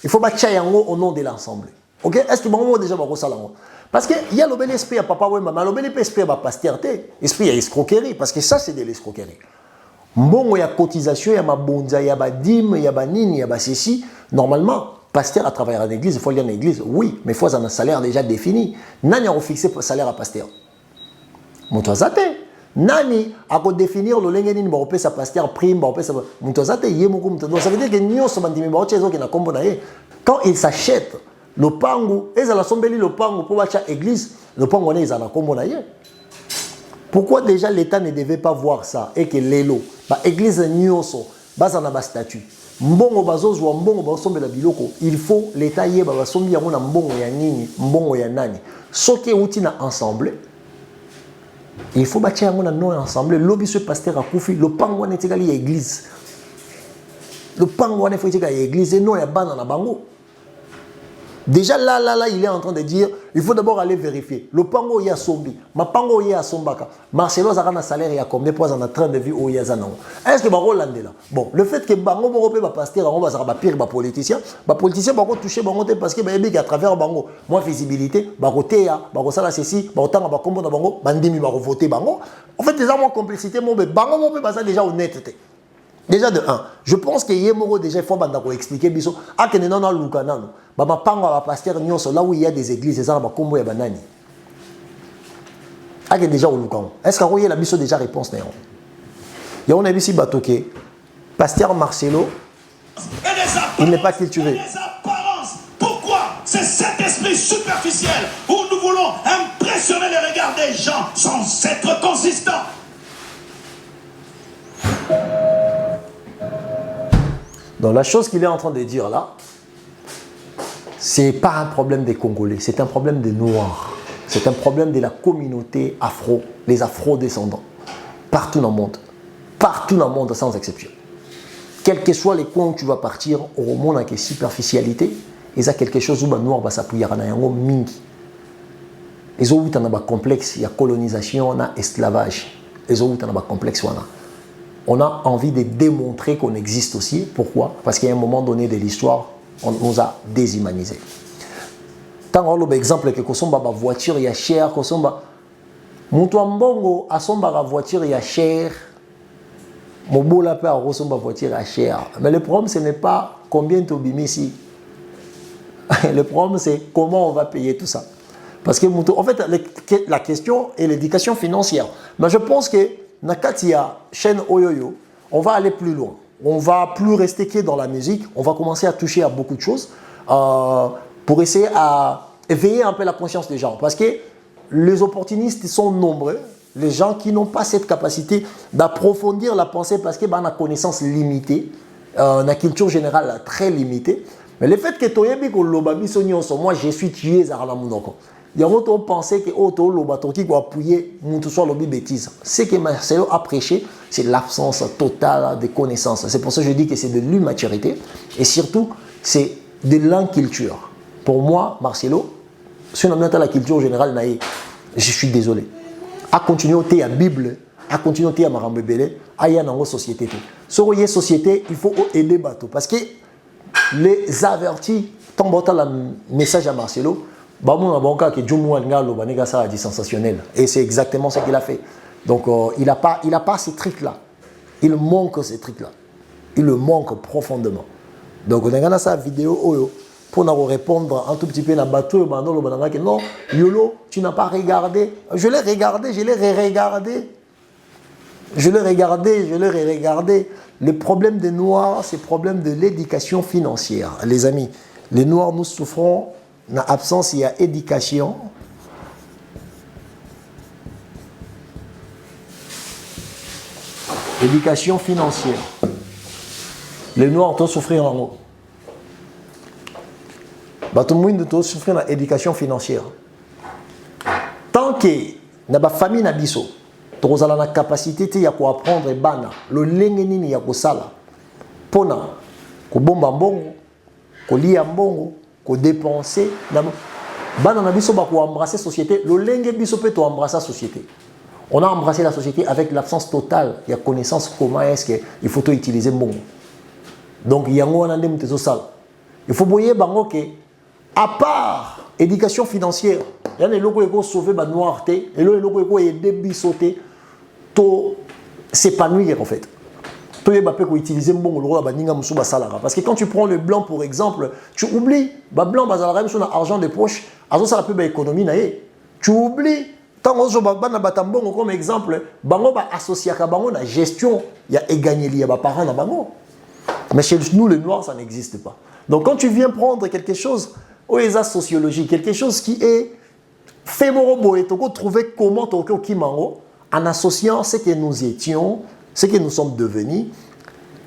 il faut battre yango au nom de l'ensemble. OK? Est-ce que bango déjà bango salango? Parce que il y a le bel esprit à papa ouais maman, le bel esprit à pasteur esprit à escroquerie parce que ça c'est de l'escroquerie. Mbongo ya cotisation, ya mabonza, ya badim, ya banini, ya basisi. Normalement, pasteur à travailler en église, il faut aller en église, oui, mais il faut avoir un salaire déjà défini. Nani a fixé le salaire à pasteur? Moutouazate. Nani a définir le lengeni ba opesa pasteur prime, ba opesa moutouazate yemoko moutouazate. Donc ça veut dire que nyoso bandimi ba ochezo ki na kombo na ye. Quand il s'achète le pango, et ça la sombeli le pango pour acheter église, le pango ne na kombo na ye. Pourquoi déjà l'État ne devait pas voir ça et que l'élo, l'église nyonso, bazana ba statut. Mbongo bazozwa mbongo basombela biloko, il faut l'État yeba basombi yango na mbongo ya nini, mbongo ya nani. Soki uti na ensemble, il faut batia yango na non ensemble, lobi ce pasteur a kufi, le pango na etikali ya église. Le pango na faut etikali ya église et non ya bana na bango. Déjà là, il est en train de dire, il faut d'abord aller vérifier. Le pango y a sombi, ma pango y a sombaka. Marcelo a un salaire y a combien pour un train de vie au Yazanang. Est-ce que Bango là? Bon, le fait que Bango Moropé va passer, on va se pire, politicien va toucher Bango parce que à travers Bango, moins visibilité, Bango Théa, Bango Sala Ceci, Bango Tanga, Bango Bango, Bandimi va voter Bango. En fait, déjà moins complicité, Bango Moropé va déjà honnêteté. Déjà de 1, je pense que Yemoro déjà il faut expliquer biso a que non na lukana no ba mapango ba pasteur nyonso là où il y a des églises ça ba kombo ya banani a que déjà au lukan est-ce que royer la biso déjà réponse néon ya on a ici batoké pasteur Marcelo il n'est pas cultivé. Pourquoi? C'est cet esprit superficiel où nous voulons impressionner les regards des gens sans être consistants. Donc la chose qu'il est en train de dire là, c'est pas un problème des Congolais, c'est un problème des Noirs. C'est un problème de la communauté afro, les afro-descendants. Partout dans le monde sans exception. Quels que soient les coins où tu vas partir, au monde avec superficialité, il y a quelque chose où les Noirs vont s'appuyer à un mingi. Ils ont eu un complexe, il y a colonisation, il y a esclavage. Ils ont eu un complexe. On a envie de démontrer qu'on existe aussi. Pourquoi? Parce qu'à un moment donné de l'histoire, on nous a déshumanisés. Tant qu'on a l'exemple que la voiture est chère, que Moutouambongo a son voiture est chère, Mobola peut avoir son voiture est chère. Mais le problème, ce n'est pas combien tu bimis ici. Le problème, c'est comment on va payer tout ça. Parce que, en fait, la question est l'éducation financière. Mais je pense que Nakatia, chaîne Oyoyo, on va aller plus loin. on va plus rester que dans la musique, on va commencer à toucher à beaucoup de choses pour essayer à éveiller un peu la conscience des gens. Parce que les opportunistes sont nombreux, les gens qui n'ont pas cette capacité d'approfondir la pensée parce qu'ils ont une connaissance limitée, une culture générale très limitée. Mais le fait que tu aies moi je suis tué, il y a d'autres pensé que auto lobato qui va appuyer mon soit lobby bêtise. Ce que Marcelo a prêché, c'est l'absence totale de connaissances. C'est pour ça que je dis que c'est de l'immaturité et surtout c'est de l'inculture. Pour moi, Marcelo, si on a la culture générale, je suis désolé. À continuer à la Bible, à continuer à Marambebele, à y aller société. Sur une société, il faut aider bateau parce que les avertis, tant le message à Marcelo, que dit sensationnel. Et c'est exactement ce qu'il a fait. Donc il n'a pas ces trucs-là. Il manque ces trucs-là. Il le manque profondément. Donc on a sa vidéo pour nous répondre un tout petit peu à bateau. Non, Yolo, tu n'as pas regardé. Je l'ai regardé, je l'ai re-regardé. Je l'ai regardé, je l'ai re-regardé. Le problème des Noirs, c'est le problème de l'éducation financière. Les amis, les Noirs, nous souffrons. En absence, il y a éducation. Éducation financière. Les Noirs doivent souffrir en haut. Tout le monde doit souffrir de l'éducation financière. Tant que la famille n'a pas de la capacité de apprendre le lengeni ya kosala pona ko bomba mbongo ko lia mbongo ko dépenser bana na biso ba ko embrasser société le lenge biso peut embrasser société. On a embrassé la société avec l'absence totale de connaissance comment est-ce qu'il faut utiliser mbongo. Donc yango wana ndem tezo sala. Il faut boyer bango que à part éducation financière, il y a des locaux qui sauver ba noirté et les locaux qui aider biso te to s'épanouir en fait. Parce que quand tu prends le blanc pour exemple, tu oublies, le blanc sur l'argent de poche, ça la plus belle économie. Tu oublies, tant que comme exemple, bango ba associé à bango la gestion, il y a gagné il y a parents dans bango. Mais chez nous les noirs ça n'existe pas. Donc quand tu viens prendre quelque chose, sociologie, quelque chose qui est fait morobo et tu trouver comment tu qui mango en associant ce que nous étions, ce que nous sommes devenus,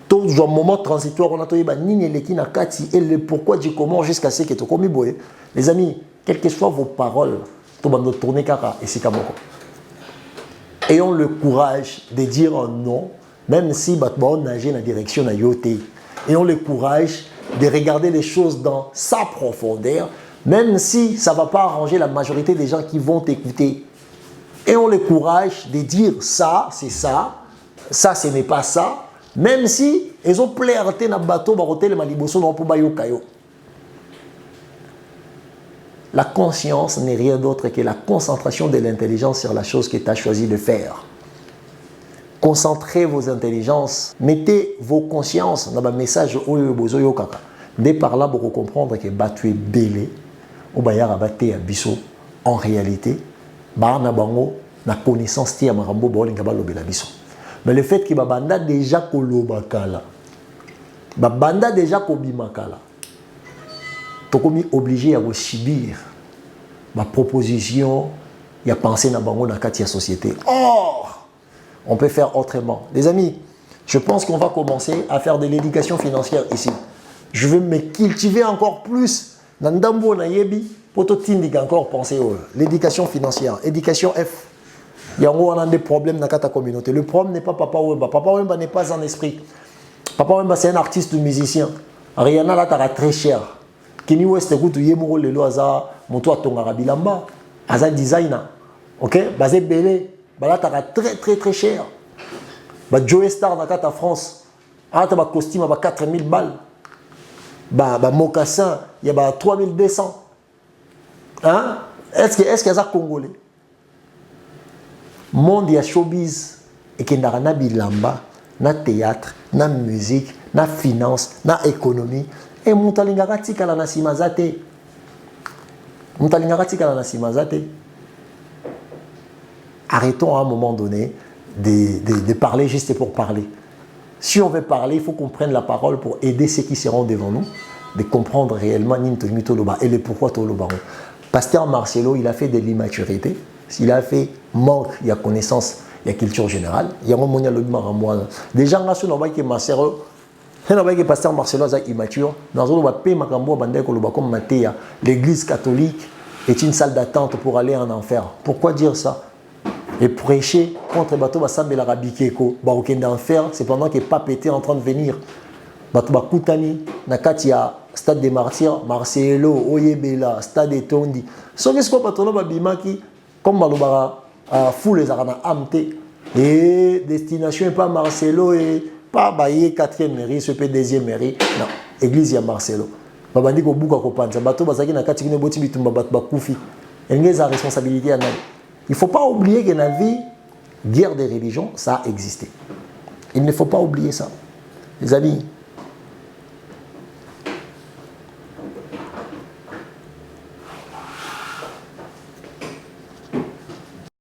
tout un moment transitoire, on a dit et le pourquoi du comment jusqu'à ce que tu commis boy. Les amis, quelles que soient vos paroles, tu vas nous tourner kaka et c'est comme ça. Ayons le courage de dire non, même si on nage dans la direction de yoté. Ayons le courage de regarder les choses dans sa profondeur, même si ça ne va pas arranger la majorité des gens qui vont t'écouter. Ayons le courage de dire ça, c'est ça, ça, ce n'est pas ça, même si ils ont plairté dans le bateau, la conscience n'est rien d'autre que la concentration de l'intelligence sur la chose que tu as choisi de faire. Concentrez vos intelligences, mettez vos consciences dans le message. Dès par là, vous comprendre que tu es belé, ou en réalité, la connaissance tia marambo bolinga balobela biso. Mais le fait que babanda déjà kolobakala, babanda déjà kobimakala, tokomi obligé à subir ma proposition, il y a pensé na bango na kati ya société. Or, on peut faire autrement. Les amis, je pense qu'on va commencer à faire de l'éducation financière ici. Je vais me cultiver encore plus dans ndambo na yebi pour tindika encore penser l'éducation financière, éducation F. Il y a des problèmes dans la communauté. Le problème n'est pas Papa Wemba. Papa Wemba n'est pas un esprit. Papa Wemba, c'est un artiste musicien. Rihanna, là, t'as très cher. Kenny West, écoute, Yemuro, Lelo, Aza, Moto, Tonga, Bilamba, Aza designer. Ok? Basé Belé. Là, t'as très, très, très cher. Joe Star, dans la France. Ah, t'as un costume à 4000 balles. Mocassin, il y a 3200. Hein? Est-ce qu'il y a un Congolais? Monde ya showbiz et que na bilamba na théâtre na musique na finance na économie et mutalinga tika la nasimazate arrêtons à un moment donné de parler juste pour parler. Si on veut parler, il faut qu'on prenne la parole pour aider ceux qui seront devant nous, de comprendre réellement et le pourquoi Toloba. Pasteur Marcelo, il a fait de l'immaturité, il a fait manque, il y a connaissance, il y a culture générale, il y a un moment où déjà, Marcelo, pasteur Marcelo est immature, l'église catholique est une salle d'attente pour aller en enfer. Pourquoi dire ça? Et prêcher contre bateau basambela rabikeko ba okenda enfer, c'est pendant que pape était en train de venir. Bato bakutani na kati ya stade des martyrs, Marcelo Oyebela, stade Etondi. So qu'est-ce que bato ba bimaki comme balobara foule les arana amte et destination pas Marcelo et pas baye 4e mairie, ce peut 2e mairie. Non, église ya Marcelo. Babandi ko buka ko panza bato bazaki na kati kine boti bitumba bato bakufi. Engeza responsabilité à nani. Il ne faut pas oublier que dans la vie, guerre des religions, ça a existé. Il ne faut pas oublier ça. Les amis,